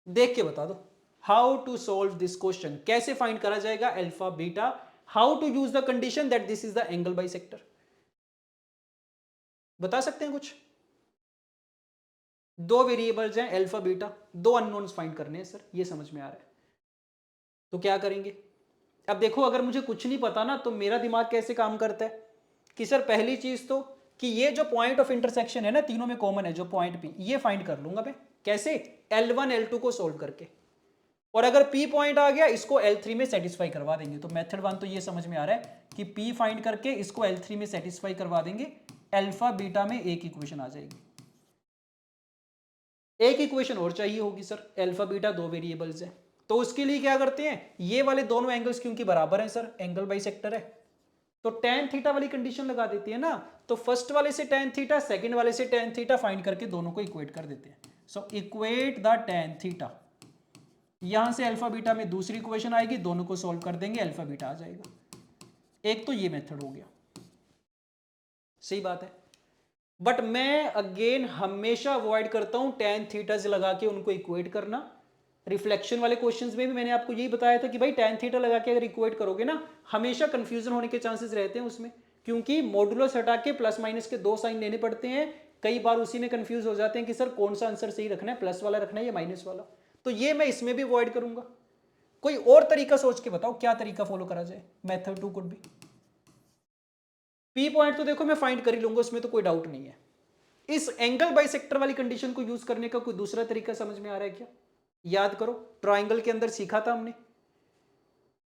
देख के बता दो how to solve this question, कैसे फाइंड करा जाएगा alpha beta, how to use the condition that this is the angle bisector, बता सकते हैं कुछ? दो वेरिएबल्स हैं अल्फा बीटा, दो अननोन्स फाइंड करने हैं सर, ये समझ में आ रहा है, तो क्या करेंगे? अब देखो अगर मुझे कुछ नहीं पता ना तो मेरा दिमाग कैसे काम करता है कि सर पहली चीज तो कि ये जो पॉइंट ऑफ इंटरसेक्शन है ना, तीनों में कॉमन है जो पॉइंट पी, ये फाइंड कर लूंगा मैं, कैसे? L1 L2 को सोल्व करके, और अगर P पॉइंट आ गया इसको L3 में सेटिस्फाई करवा देंगे। तो मेथड 1 तो ये समझ में आ रहा है कि P फाइंड करके इसको L3 में सेटिस्फाई करवा देंगे, अल्फा बीटा में एक इक्वेशन आ जाएगी। एक इक्वेशन और चाहिए होगी सर, अल्फा बीटा दो वेरिएबल्स है, तो उसके लिए क्या करते हैं, ये वाले दोनों एंगल्स क्योंकि बराबर हैं सर, एंगल बाइसेक्टर है, तो tan थीटा वाली कंडीशन लगा देती है ना, तो फर्स्ट वाले से tan थीटा, सेकंड वाले से tan थीटा फाइंड करके दोनों को इक्वेट कर देते हैं। सो इक्वेट द tan थीटा, यहां से अल्फा बीटा में दूसरी इक्वेशन आएगी, दोनों को सॉल्व कर देंगे, अल्फा बीटा आ जाएगा। एक तो ये मेथड हो गया, सही बात है, बट मैं अगेन हमेशा अवॉइड करता हूं tan थीटा से लगा के उनको इक्वेट करना। रिफ्लेक्शन वाले क्वेश्चंस में भी मैंने आपको यही बताया था कि भाई tan थीटा लगा के अगर इक्वेट करोगे ना, हमेशा कंफ्यूजन होने के चांसेस रहते हैं उसमें, क्योंकि मॉडुलस हटा के प्लस माइनस के दो साइन लेने पड़ते हैं, कई बार उसी में कंफ्यूज हो जाते हैं कि सर कौन सा आंसर सही रखना है, प्लस वाला रखना है या माइनस वाला, तो ये मैं इसमें भी अवॉइड करूंगा। कोई और तरीका सोच के बताओ, क्या तरीका फॉलो करा जाए, method 2 could be. P point तो देखो मैं फाइंड कर ही लूंगा, उसमें तो कोई डाउट नहीं है। इस एंगल बाइसेक्टर वाली कंडीशन को यूज करने का कोई दूसरा तरीका समझ में आ रहा है क्या? याद करो, ट्राइंगल के अंदर सीखा था हमने,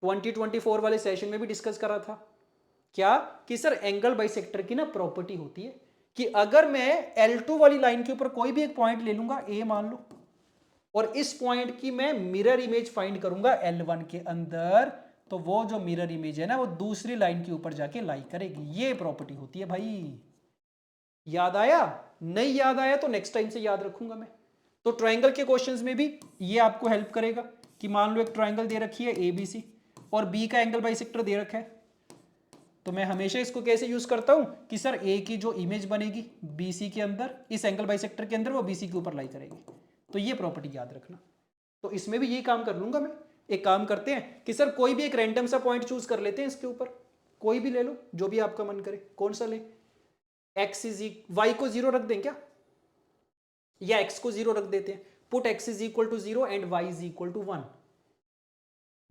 2024 वाले सेशन में भी डिस्कस करा था, क्या कि सर एंगल बाइसेक्टर की ना प्रॉपर्टी होती है कि अगर मैं L2 वाली लाइन के ऊपर कोई भी एक पॉइंट ले लूंगा, A मान लो, और इस पॉइंट की मैं मिरर इमेज फाइंड करूंगा L1 के अंदर, तो वो जो मिरर इमेज है ना वो दूसरी लाइन के ऊपर जाके लाई करेगी। ये प्रॉपर्टी होती है भाई। याद आया? नहीं याद आया तो नेक्स्ट टाइम से याद रखूंगा मैं। तो ट्रायंगल के क्वेश्चंस में भी ये आपको हेल्प करेगा कि मान लो एक ट्रायंगल दे रखी है ABC और B का एंगल बाइसेक्टर दे रखा है, तो मैं हमेशा इसको कैसे यूज करता हूं कि सर A की जो इमेज बनेगी BC के अंदर, इस एंगल बाइसेक्टर के अंदर, वो BC के ऊपर लाई करेगी। तो ये प्रॉपर्टी याद रखना। तो इसमें भी यही काम कर लूंगा मैं। एक काम करते हैं कि सर कोई भी एक रैंडम सा पॉइंट चूज कर लेते हैं इसके ऊपर, कोई भी ले लो जो भी आपका मन करे। कौन सा ले? y को 0 रख दें क्या, या x को 0 रख देते हैं? Put x is equal to 0 and y is equal to 1।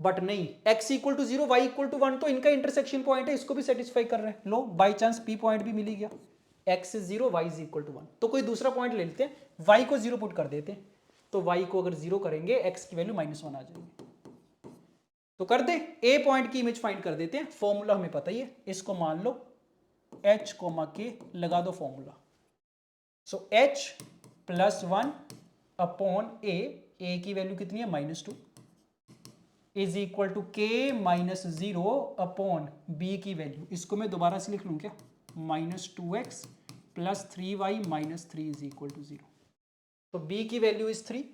But नहीं, x equal to 0 y equal to 1 तो इनका इंटरसेक्शन पॉइंट है, इसको भी सेटिस्फाई कर रहे हैं। लो बाई चांस P पॉइंट भी मिल ही गया, x is 0 y is equal to 1। तो कोई दूसरा पॉइंट ले लेते हैं, y को 0 पुट कर देते हैं, तो y को अगर 0 करेंगे x की वैल्यू -1 आ जाएगी। तो कर दे, a पॉइंट की इमेज फाइंड कर देते हैं। फॉर्मूला हमें पता ही है, इसको मान लो h, k लगा दो formula. So h +1 upon a की वैल्यू कितनी है -2 is equal to k -0 upon b की वैल्यू, इसको मैं दोबारा से लिख लूं क्या, -2x + 3y - 3 is equal to 0। तो b की value is 3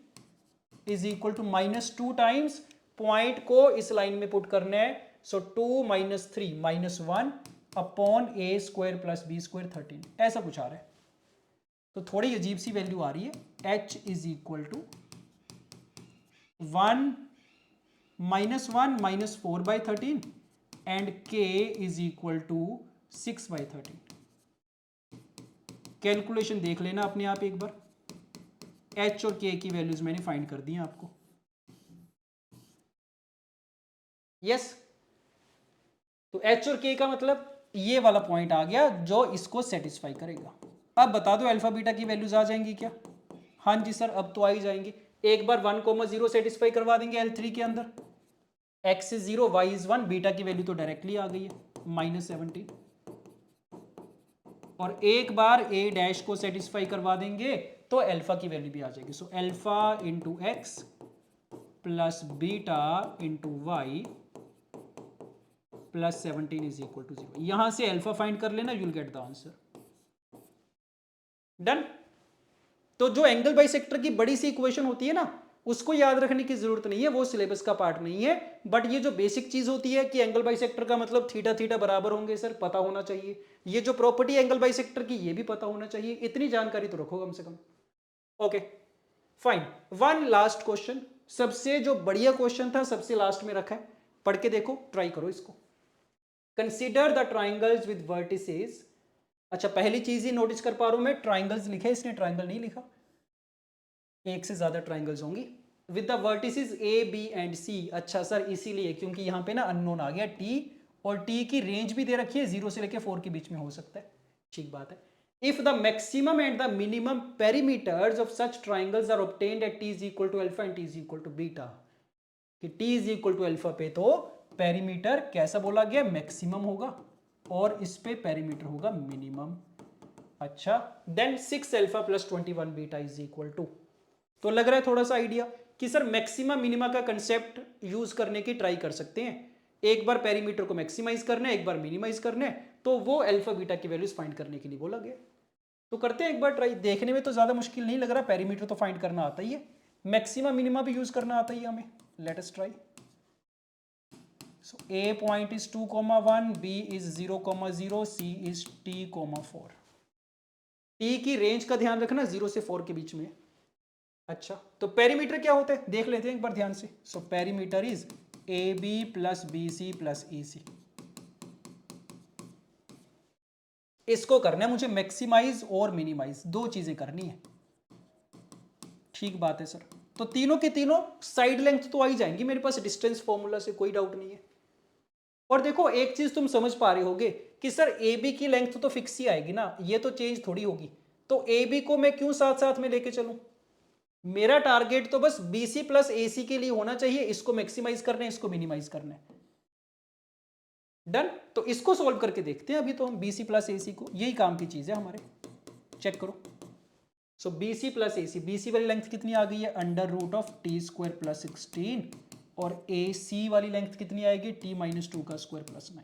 is equal to -2 times point को इस लाइन में पुट करना है। सो 2 - 3 -1 अपॉन a² + b² 13, ऐसा कुछ आ रहा है। तो थोड़ी अजीब सी वैल्यू आ रही है। h is equal to 1 -1 -4/13 and k is equal to 6/13। Calculation देख लेना अपने आप एक बार। h और k की वैल्यूज मैंने फाइंड कर दी हैं आपको। यस, तो h और k का मतलब ये वाला पॉइंट आ गया जो इसको सेटिस्फाई करेगा। अब बता दो अल्फा बीटा की वैल्यूज आ जाएंगी क्या? हाँ जी सर, अब तो आ ही जाएंगी। एक बार 1,0 सेटिस्फाई करवा देंगे L3 के अंदर, x is 0 y is 1, beta की वैल्यू तो डायरेक्टली आ गई है -17। और एक बार a' को सेटिस्फाई करवा देंगे तो अल्फा की वैल्यू भी आ जाएगी। So alpha into x plus beta into y plus 17 is equal to 0। यहां से अल्फा फाइंड कर लेना, you'll get the answer. Done. तो जो एंगल बाइसेक्टर की बड़ी सी इक्वेशन होती है ना, उसको याद रखने की जरूरत नहीं है, वो सिलेबस का पार्ट नहीं है। बट ये जो बेसिक चीज होती है कि एंगल बाइसेक्टर का मतलब थीटा थीटा बराबर होंगे सर, पता होना चाहिए। ये जो प्रॉपर्टी एंगल बाइसेक्टर की, ये भी पता होना चाहिए। इतनी जानकारी तो रखो कम से कम। Okay fine. One last question, सबसे जो बढ़िया क्वेश्चन था सबसे लास्ट में रखा है, पढ़ के देखो, ट्राई करो इसको। Consider the triangles with vertices. अच्छा, पहली चीज ही नोटिस कर पा रहा हूं मैं, ट्राइंगल्स लिखे, इसने ट्राइंगल नहीं लिखा। एक से ज्यादा ट्राइंगल्स होंगी with the vertices a b and c. अच्छा सर, इसीलिए क्योंकि यहां पे ना अननोन आ गया टी, और टी की रेंज भी दे रखी है 0 से लेकर 4 के बीच में हो सकता है। ठीक बात है। If the maximum and the minimum perimeters of such triangles are obtained at t is equal to alpha and t is equal to beta, कि t is equal to alpha पे तो पेरीमीटर कैसा बोला गया, मैक्सिमम होगा, और इस पे पेरीमीटर होगा मिनिमम। अच्छा, then 6 alpha plus 21 beta is equal to. तो लग रहा है थोड़ा सा आइडिया कि सर मैक्सिमा मिनिमा का कंसेप्ट यूज करने की ट्राई कर सकते हैं। एक बार पेरीमीटर को मैक्सिमाइज करना है, एक बार मिनिमाइज करना है, तो वो अल्फा बीटा की वैल्यूज फाइंड करने के लिए बोला गया। तो करते हैं एक बार ट्राई। देखने में तो ज्यादा मुश्किल नहीं लग रहा, पेरीमीटर तो फाइंड करना आता ही है, मैक्सिमा मिनिमा भी यूज करना आता ही है हमें। Let us try. So A point is 2,1, B is 0,0, C is T,4। T की रेंज का ध्यान रखना 0 से 4 के बीच में। अच्छा, तो पेरीमीटर क्या होता है देख लेते हैं एक बार ध्यान से। So perimeter is AB plus BC plus EC। इसको करना है मुझे मैक्सिमाइज और मिनिमाइज, दो चीजें करनी है। ठीक बात है सर। तो तीनों के तीनों साइड लेंथ तो आ ही जाएंगी मेरे पास डिस्टेंस फॉर्मूला से, कोई डाउट नहीं है। और देखो एक चीज तुम समझ पा रहे होगे कि सर ए बी की लेंथ तो फिक्स ही आएगी ना, ये तो चेंज थोड़ी होगी। तो ए बी को मैं क्यों साथ साथ में लेके चलूं? मेरा टारगेट तो बस बीसी प्लस एसी के लिए होना चाहिए, इसको मैक्सिमाइज करना है, इसको मिनिमाइज करना है। डन। तो इसको सॉल्व करके देखते हैं अभी तो हम बीसी प्लस एसी को, यही काम की चीज है हमारे। चेक करो। सो बीसी प्लस एसी, बीसी वाली लेंथ कितनी आ गई है, √(t² + 16 और ए सी वाली लेंथ कितनी आएगी, टी माइनस टू का स्क्वायर प्लस 9।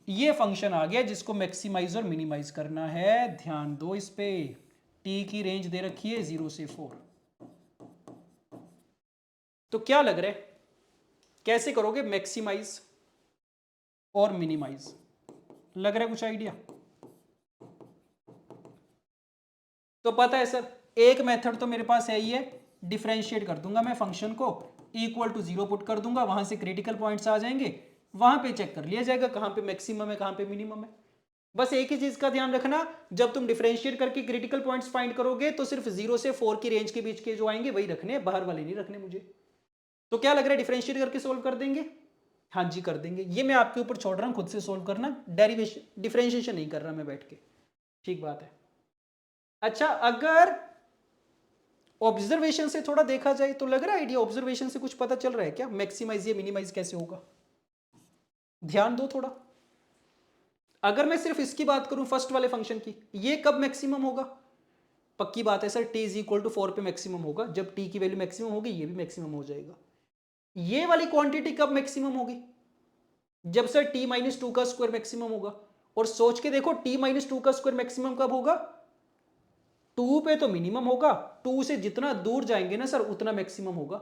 ये फंक्शन आ गया जिसको मैक्सिमाइज और मिनिमाइज करना है। ध्यान दो इस पे, टी की रेंज दे रखी है 0 से 4। तो क्या लग रहा है, कैसे करोगे मैक्सिमाइज और मिनिमाइज, लग रहा है कुछ आइडिया? तो पता है सर, एक मेथड तो मेरे पास है ही है, डिफरेंशिएट कर दूंगा मैं फंक्शन को, इक्वल टू 0 पुट कर दूंगा, वहां से क्रिटिकल पॉइंट्स आ जाएंगे, वहां पे चेक कर लिया जाएगा कहां पे मैक्सिमम है कहां पे मिनिमम है। बस एक ही चीज का ध्यान रखना, जब तुम डिफरेंशिएट करके क्रिटिकल पॉइंट्स फाइंड करोगे तो सिर्फ 0 से 4 की रेंज के बीच के जो आएंगे वही रखने, बाहर वाले नहीं रखने मुझे। तो क्या लग रहा है, डिफरेंशिएट करके सोल्व कर देंगे? हाँ जी कर देंगे। ये मैं आपके ऊपर छोड़ रहा हूं, खुद से सोल्व करना, डेरिवेशन डिफरेंशिएशन नहीं कर रहा मैं बैठ के, ठीक बात है। अच्छा, अगर ऑब्जर्वेशन से थोड़ा देखा जाए तो लग रहा है आइडिया, ऑब्जर्वेशन से कुछ पता चल रहा है क्या, मैक्सिमाइज या मिनिमाइज कैसे होगा? ध्यान दो थोड़ा। अगर मैं सिर्फ इसकी बात करूं फर्स्ट वाले फंक्शन की, ये कब मैक्सिमम होगा? पक्की बात है sir, t is equal to 4 पे मैक्सिमम होगा। जब t की वैल्यू मैक्सिमम होगी ये भी मैक्सिमम हो जाएगा। ये वाली क्वांटिटी कब मैक्सिमम होगी? जब सर t माइनस टू का स्क्वायर मैक्सिमम होगा। और सोच के देखो, t माइनस टू का स्क्वायर मैक्सिमम कब होगा? 2 पे तो मिनिमम होगा, 2 से जितना दूर जाएंगे ना सर उतना मैक्सिमम होगा।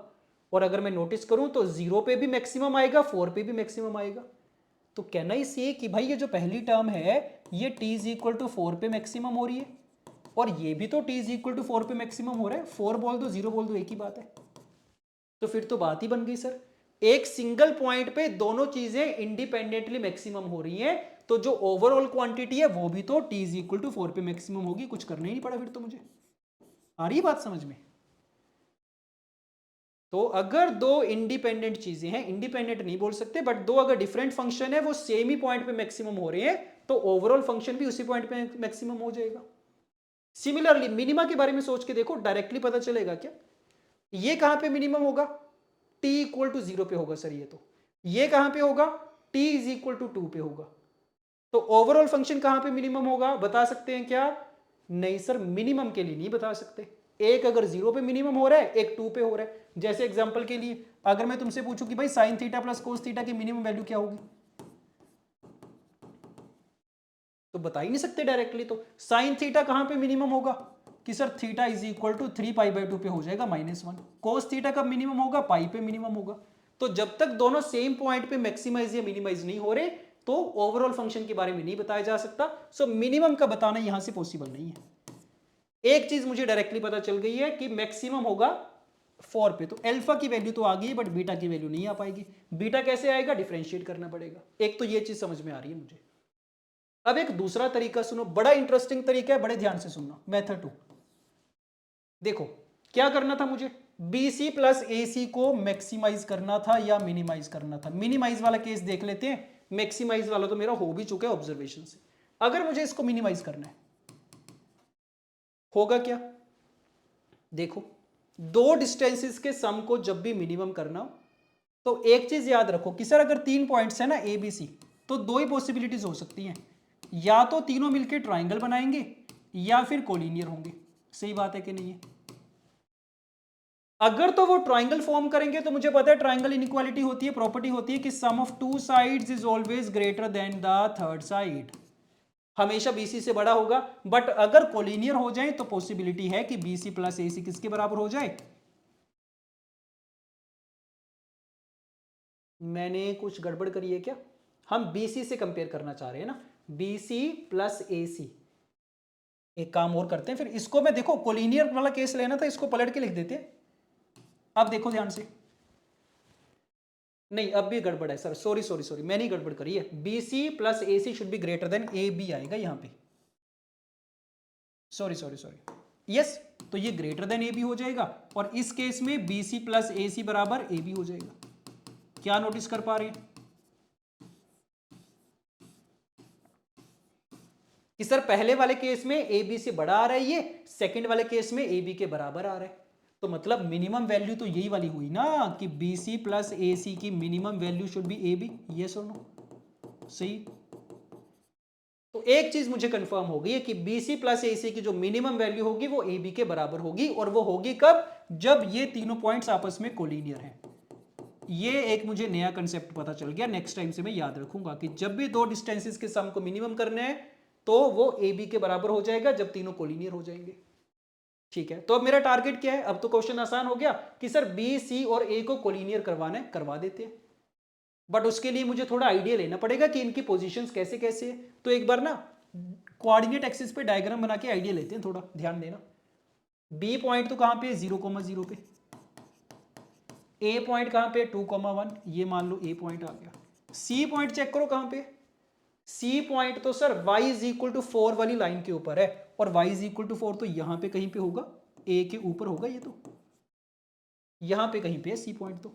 और अगर मैं नोटिस करूं तो 0 पे भी मैक्सिमम आएगा, 4 पे भी मैक्सिमम आएगा। तो कहना इसे कि भाई ये जो पहली टर्म है ये t इज इक्वल टू 4 पे मैक्सिमम हो रही है, और ये भी तो t इज इक्वल टू 4 पे मैक्सिमम हो रहा है। 4 बोल दो 0 बोल दो एक ही बात है। तो फिर तो बात ही बन गई सर, एक सिंगल पॉइंट पे दोनों चीजें इंडिपेंडेंटली मैक्सिमम हो रही हैं, तो जो ओवरऑल क्वांटिटी है वो भी तो t इज इक्वल टू 4 पे मैक्सिमम होगी। कुछ करना ही नहीं पड़ा फिर तो मुझे। आ रही बात समझ में? तो अगर दो इंडिपेंडेंट चीजें हैं, इंडिपेंडेंट नहीं बोल सकते बट दो अगर डिफरेंट फंक्शन है वो सेम ही पॉइंट पे मैक्सिमम हो रहे हैं, तो ओवरऑल फंक्शन भी उसी पॉइंट पे मैक्सिमम हो जाएगा। सिमिलरली मिनिमा के बारे में सोच के देखो, डायरेक्टली पता चलेगा क्या, ये कहां पे मिनिमम होगा? t इक्वल टू 0 पे होगा सर। ये कहां पे होगा? t इज इक्वल टू 2 पे होगा। तो ओवरऑल फंक्शन कहां पे मिनिमम होगा, बता सकते हैं क्या? नहीं सर, मिनिमम के लिए नहीं बता सकते। एक अगर 0 पे मिनिमम हो रहा है, एक 2 पे हो रहा है। जैसे एग्जांपल के लिए अगर मैं तुमसे पूछूं कि भाई sine theta plus cos theta की मिनिमम वैल्यू क्या होगी, तो बता ही नहीं सकते डायरेक्टली। तो साइन थीटा कहां पे मिनिमम होगा कि sir theta is equal to 3π/2 पे हो जाएगा -1। कोस थीटा कब मिनिमम होगा? पाई पे मिनिमम होगा। तो जब तक दोनों सेम पॉइंट पे मैक्सिमाइज या मिनिमाइज नहीं हो रहे तो ओवरऑल फंक्शन के बारे में नहीं बताया जा सकता। सो मिनिमम का बताना यहां से पॉसिबल नहीं है। एक चीज मुझे डायरेक्टली पता चल गई है कि मैक्सिमम होगा 4 पे। तो अल्फा की वैल्यू तो आ गई बट बीटा की वैल्यू नहीं आ पाएगी। बीटा कैसे आएगा? डिफरेंशिएट करना पड़ेगा। एक तो ये चीज समझ में आ रही है मुझे। अब एक दूसरा तरीका सुनो, बड़ा इंटरेस्टिंग तरीका है, बड़े ध्यान से सुनना। मेथड 2 देखो, क्या करना था मुझे? BC प्लस AC को मैक्सिमाइज करना था या मिनिमाइज करना था। मिनिमाइज वाला केस देख लेते हैं, मैक्सिमाइज वाला तो मेरा हो भी चुका है ऑब्जर्वेशन से। अगर मुझे इसको मिनिमाइज करना है होगा क्या? देखो, दो डिस्टेंसेस के सम को जब भी मिनिमम करना हो तो एक चीज याद रखो कि सर अगर 3 पॉइंट्स है ना ABC, तो दो ही पॉसिबिलिटीज हो सकती हैं, या तो तीनों मिलकर ट्राइंगल बनाएंगे या फिर कोलिनियर होंगे। सही बात है कि नहीं है? अगर तो वो ट्राइंगल फॉर्म करेंगे तो मुझे पता है ट्राइंगल इनइक्वालिटी होती है, प्रॉपर्टी होती है कि sum of two sides is always greater than the third side, हमेशा BC से बड़ा होगा। बट अगर कोलिनियर हो जाए तो पॉसिबिलिटी है कि BC प्लस AC किसके बराबर हो जाए? मैंने कुछ गड़बड़ करी है क्या? हम BC से कंपेयर करना चाह रहे हैं ना, BC प्लस AC। एक काम और करते हैं फिर, इसको मैं देखो कोलिनियर वाला केस लेना था, इसको पलट के लिख देते हैं। अब देखो ध्यान से, नहीं अब भी गड़बड़ है सर, सॉरी सॉरी सॉरी, मैंने ही गड़बड़ करी है। BC plus AC should be greater than AB आएगा यहां पे। सॉरी सॉरी सॉरी, यस, तो ये ग्रेटर देन AB हो जाएगा और इस केस में BC प्लस AC बराबर AB हो जाएगा। क्या नोटिस कर पा रहे हैं कि सर पहले वाले केस में AB से बड़ा आ रहा है, ये सेकंड वाले केस में AB के बराबर आ रहा है। तो मतलब मिनिमम वैल्यू तो यही वाली हुई ना कि BC प्लस AC की minimum value should be AB। Yes और नो? सही। तो एक चीज मुझे कंफर्म हो गई है कि BC प्लस AC की जो मिनिमम वैल्यू होगी वो AB के बराबर होगी, और वो होगी कब? जब ये तीनों पॉइंट्स आपस में कोलिनियर हैं। ये एक मुझे नया कंसेप्ट पता चल गया, नेक्स्ट टाइम से मैं याद रखूंगा कि जब भी दो डिस्टेंसेस के सम को मिनिमम करने हैं तो वो ए बी के बराबर हो जाएगा जब तीनों कोलिनियर हो जाएंगे। ठीक है, तो अब मेरा टारगेट क्या है? अब तो क्वेश्चन आसान हो गया कि सर बी सी और ए को कोलिनियर करवाना है, करवा देते हैं। बट उसके लिए मुझे थोड़ा आइडिया लेना पड़ेगा कि इनकी पोजीशंस कैसे कैसे है। तो एक बार ना कोऑर्डिनेट एक्सिस पे डायग्राम बना के आइडिया लेते हैं, थोड़ा ध्यान देना। बी पॉइंट तो कहां पे? 0,0 पे। ए पॉइंट कहां पे? 2,1। ये मान लो ए पॉइंट आ गया। सी पॉइंट चेक करो कहां पे? सी पॉइंट तो sir y is equal to 4 वाली लाइन के ऊपर है, और y इज इक्वल टू 4 तो यहां पे कहीं पे होगा, ए के ऊपर होगा, ये तो यहां पे कहीं पे है सी पॉइंट। तो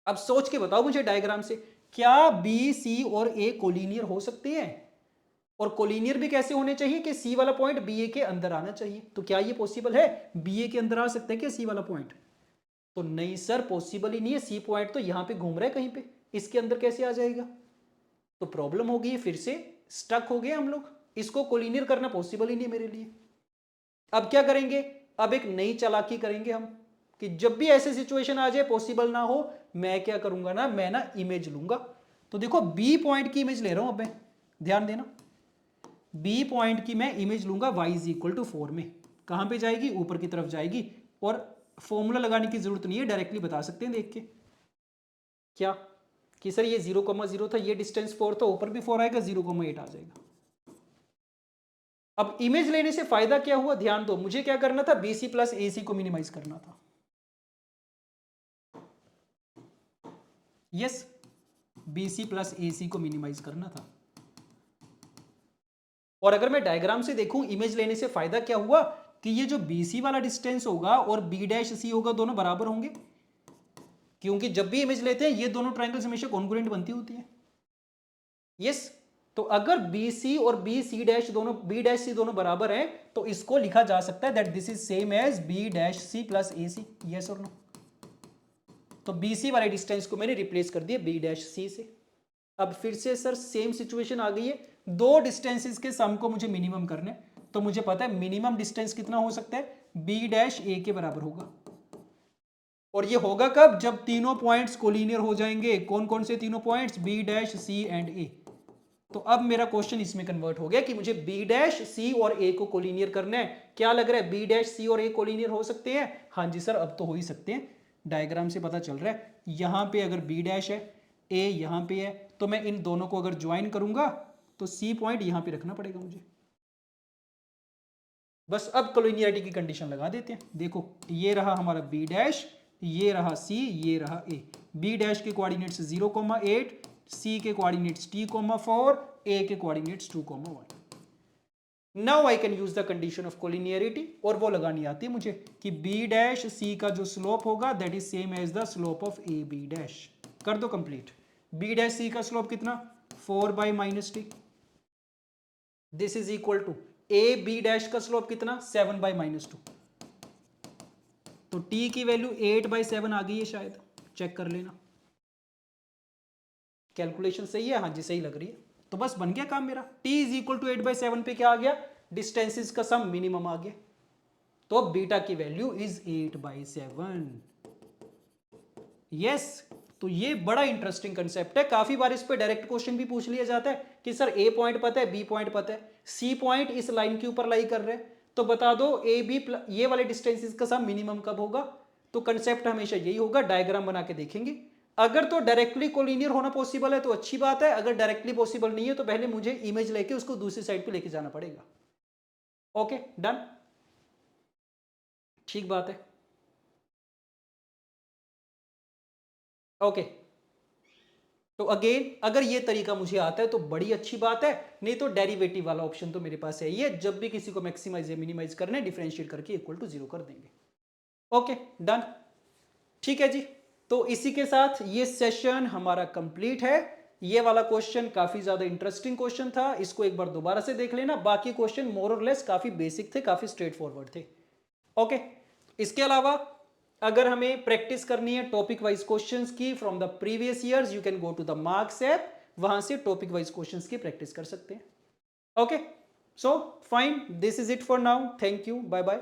अब सोच के बताओ मुझे डायग्राम से, क्या बी सी और ए कोलिनियर हो सकते हैं? और कोलिनियर भी कैसे होने चाहिए कि सी वाला पॉइंट बी ए के अंदर आना चाहिए। तो क्या ये पॉसिबल है? बी ए के अंदर आ सकता है क्या सी वाला पॉइंट? तो नहीं सर, पॉसिबल ही नहीं है। सी पॉइंट तो यहां पे घूम रहा है कहीं पे, इसके अंदर कैसे आ जाएगा? तो प्रॉब्लम हो गई, फिर से स्टक हो गए हम लोग। इसको कोलिनियर करना पॉसिबल ही नहीं मेरे लिए। अब क्या करेंगे? अब एक नई चालाकी करेंगे हम कि जब भी ऐसे सिचुएशन आ जाए पॉसिबल ना हो, मैं क्या करूंगा ना, मैं ना इमेज लूंगा। तो देखो बी पॉइंट की इमेज ले रहा हूं, अब मैं ध्यान देना, बी पॉइंट की मैं इमेज लूंगा y इज इक्वल टू 4 में। कहां पे जाएगी? ऊपर की तरफ जाएगी। और फॉर्मूला लगाने की जरूरत नहीं है, डायरेक्टली बता सकते हैं देख के। क्या कि सर ये 0,0 था, ये डिस्टेंस 4 था, ऊपर भी 4 आएगा, 0,8 आ जाएगा। अब इमेज लेने से फायदा क्या हुआ? ध्यान दो, मुझे क्या करना था? BC प्लस AC को मिनिमाइज करना था। यस, BC प्लस AC को मिनिमाइज करना था। और अगर मैं डायग्राम से देखूं, इमेज लेने से फायदा क्या हुआ कि ये जो BC वाला डिस्टेंस होगा और B' होगा, दोनों बराबर होंगे। क्योंकि जब भी इमेज लेते हैं ये दोनों ट्रायंगल्स हमेशा कॉन्ग्रुएंट बनती होती है। यस, तो अगर BC और BC' दोनों B' दोनों बराबर हैं तो इसको लिखा जा सकता है that this is same as B' plus AC। Yes और नो? तो BC वाले डिस्टेंस को मैंने रिप्लेस कर दिया B' से। अब फिर से सर सेम सिचुएशन आ गई है, दो डिस्टेंसेस के सम को मुझे मिनिमम करने। तो मुझे पता है मिनिमम डिस्टेंस कितना हो सकता है? B' के बराबर होगा। और ये होगा कब? जब तीनों पॉइंट्स कोलिनियर हो जाएंगे। कौन कौन से तीनों points? B', C and A। तो अब मेरा क्वेश्चन इसमें कन्वर्ट हो गया कि मुझे B', C और A को कोलिनियर करना है। क्या लग रहा है? B', C और A कोलिनियर हो सकते हैं? हाँ जी सर, अब तो हो ही सकते हैं। डायग्राम से पता चल रहा है, यहां पे अगर B' है, A यहां पे है, तो मैं इन दोनों को अगर ज्वाइन करूंगा तो C पॉइंट यहां पे रखना पड़ेगा मुझे। बस अब कोलिनियरिटी की कंडीशन लगा देते हैं। देखो ये रहा हमारा B', ये रहा C, ये रहा A। B' के कोऑर्डिनेट्स 0,8, C के कोऑर्डिनेट्स T,4, A के coordinates 2,1। Now I can use the condition of collinearity, और वो लगानी आती है मुझे कि B', का जो स्लोप होगा that is same as the slope of AB'। कर दो कंप्लीट। B', का स्लोप कितना? 4/-t। This is equal to AB' का स्लोप कितना? 7/-2। तो t की वैल्यू 8/7 आ गई है शायद, चेक कर लेना। कैलकुलेशन सही है? हाँ जी सही लग रही है। तो बस बन गया काम मेरा। t इज इक्वल टू 8/7 पे क्या आ गया? डिस्टेंसेस का सम मिनिमम आ गया। तो बीटा की वैल्यू इज 8/7। यस, तो ये बड़ा इंटरेस्टिंग कंसेप्ट है। काफी बार इस पे डायरेक्ट क्वेश्चन भी पूछ लिया जाता है कि सर ए पॉइंट पता है, बी पॉइंट पता है, सी पॉइंट इस लाइन के ऊपर लाई कर रहे हैं, तो बता दो ए बी ये वाले डिस्टेंसेस का सम मिनिमम कब होगा? तो कंसेप्ट हमेशा यही होगा, डायग्राम बना के देखेंगे। अगर तो डायरेक्टली कोलिनियर होना पॉसिबल है तो अच्छी बात है, अगर डायरेक्टली पॉसिबल नहीं है तो पहले मुझे इमेज लेके उसको दूसरी साइड पे लेके जाना पड़ेगा। ओके डन, ठीक बात है। ओके, तो अगेन अगर ये तरीका मुझे आता है तो बड़ी अच्छी बात है, नहीं तो डेरिवेटिव वाला ऑप्शन तो मेरे पास है ही है। जब भी किसी को मैक्सिमाइज या मिनिमाइज करना है, डिफरेंशिएट करके इक्वल टू 0 कर देंगे। ओके डन, ठीक है जी। तो इसी के साथ ये सेशन हमारा कंप्लीट है। ये वाला क्वेश्चन काफी ज्यादा इंटरेस्टिंग क्वेश्चन था, इसको एक बार दोबारा से देख लेना। बाकी क्वेश्चन मोर और लेस काफी बेसिक थे, काफी स्ट्रेट फॉरवर्ड थे। ओके, इसके अलावा अगर हमें प्रैक्टिस करनी है टॉपिक वाइज क्वेश्चंस की from the previous years, you can go to the Marks app, वहां से टॉपिक वाइज क्वेश्चंस की प्रैक्टिस कर सकते हैं। Okay, so fine, this is it for now. Thank you, bye bye.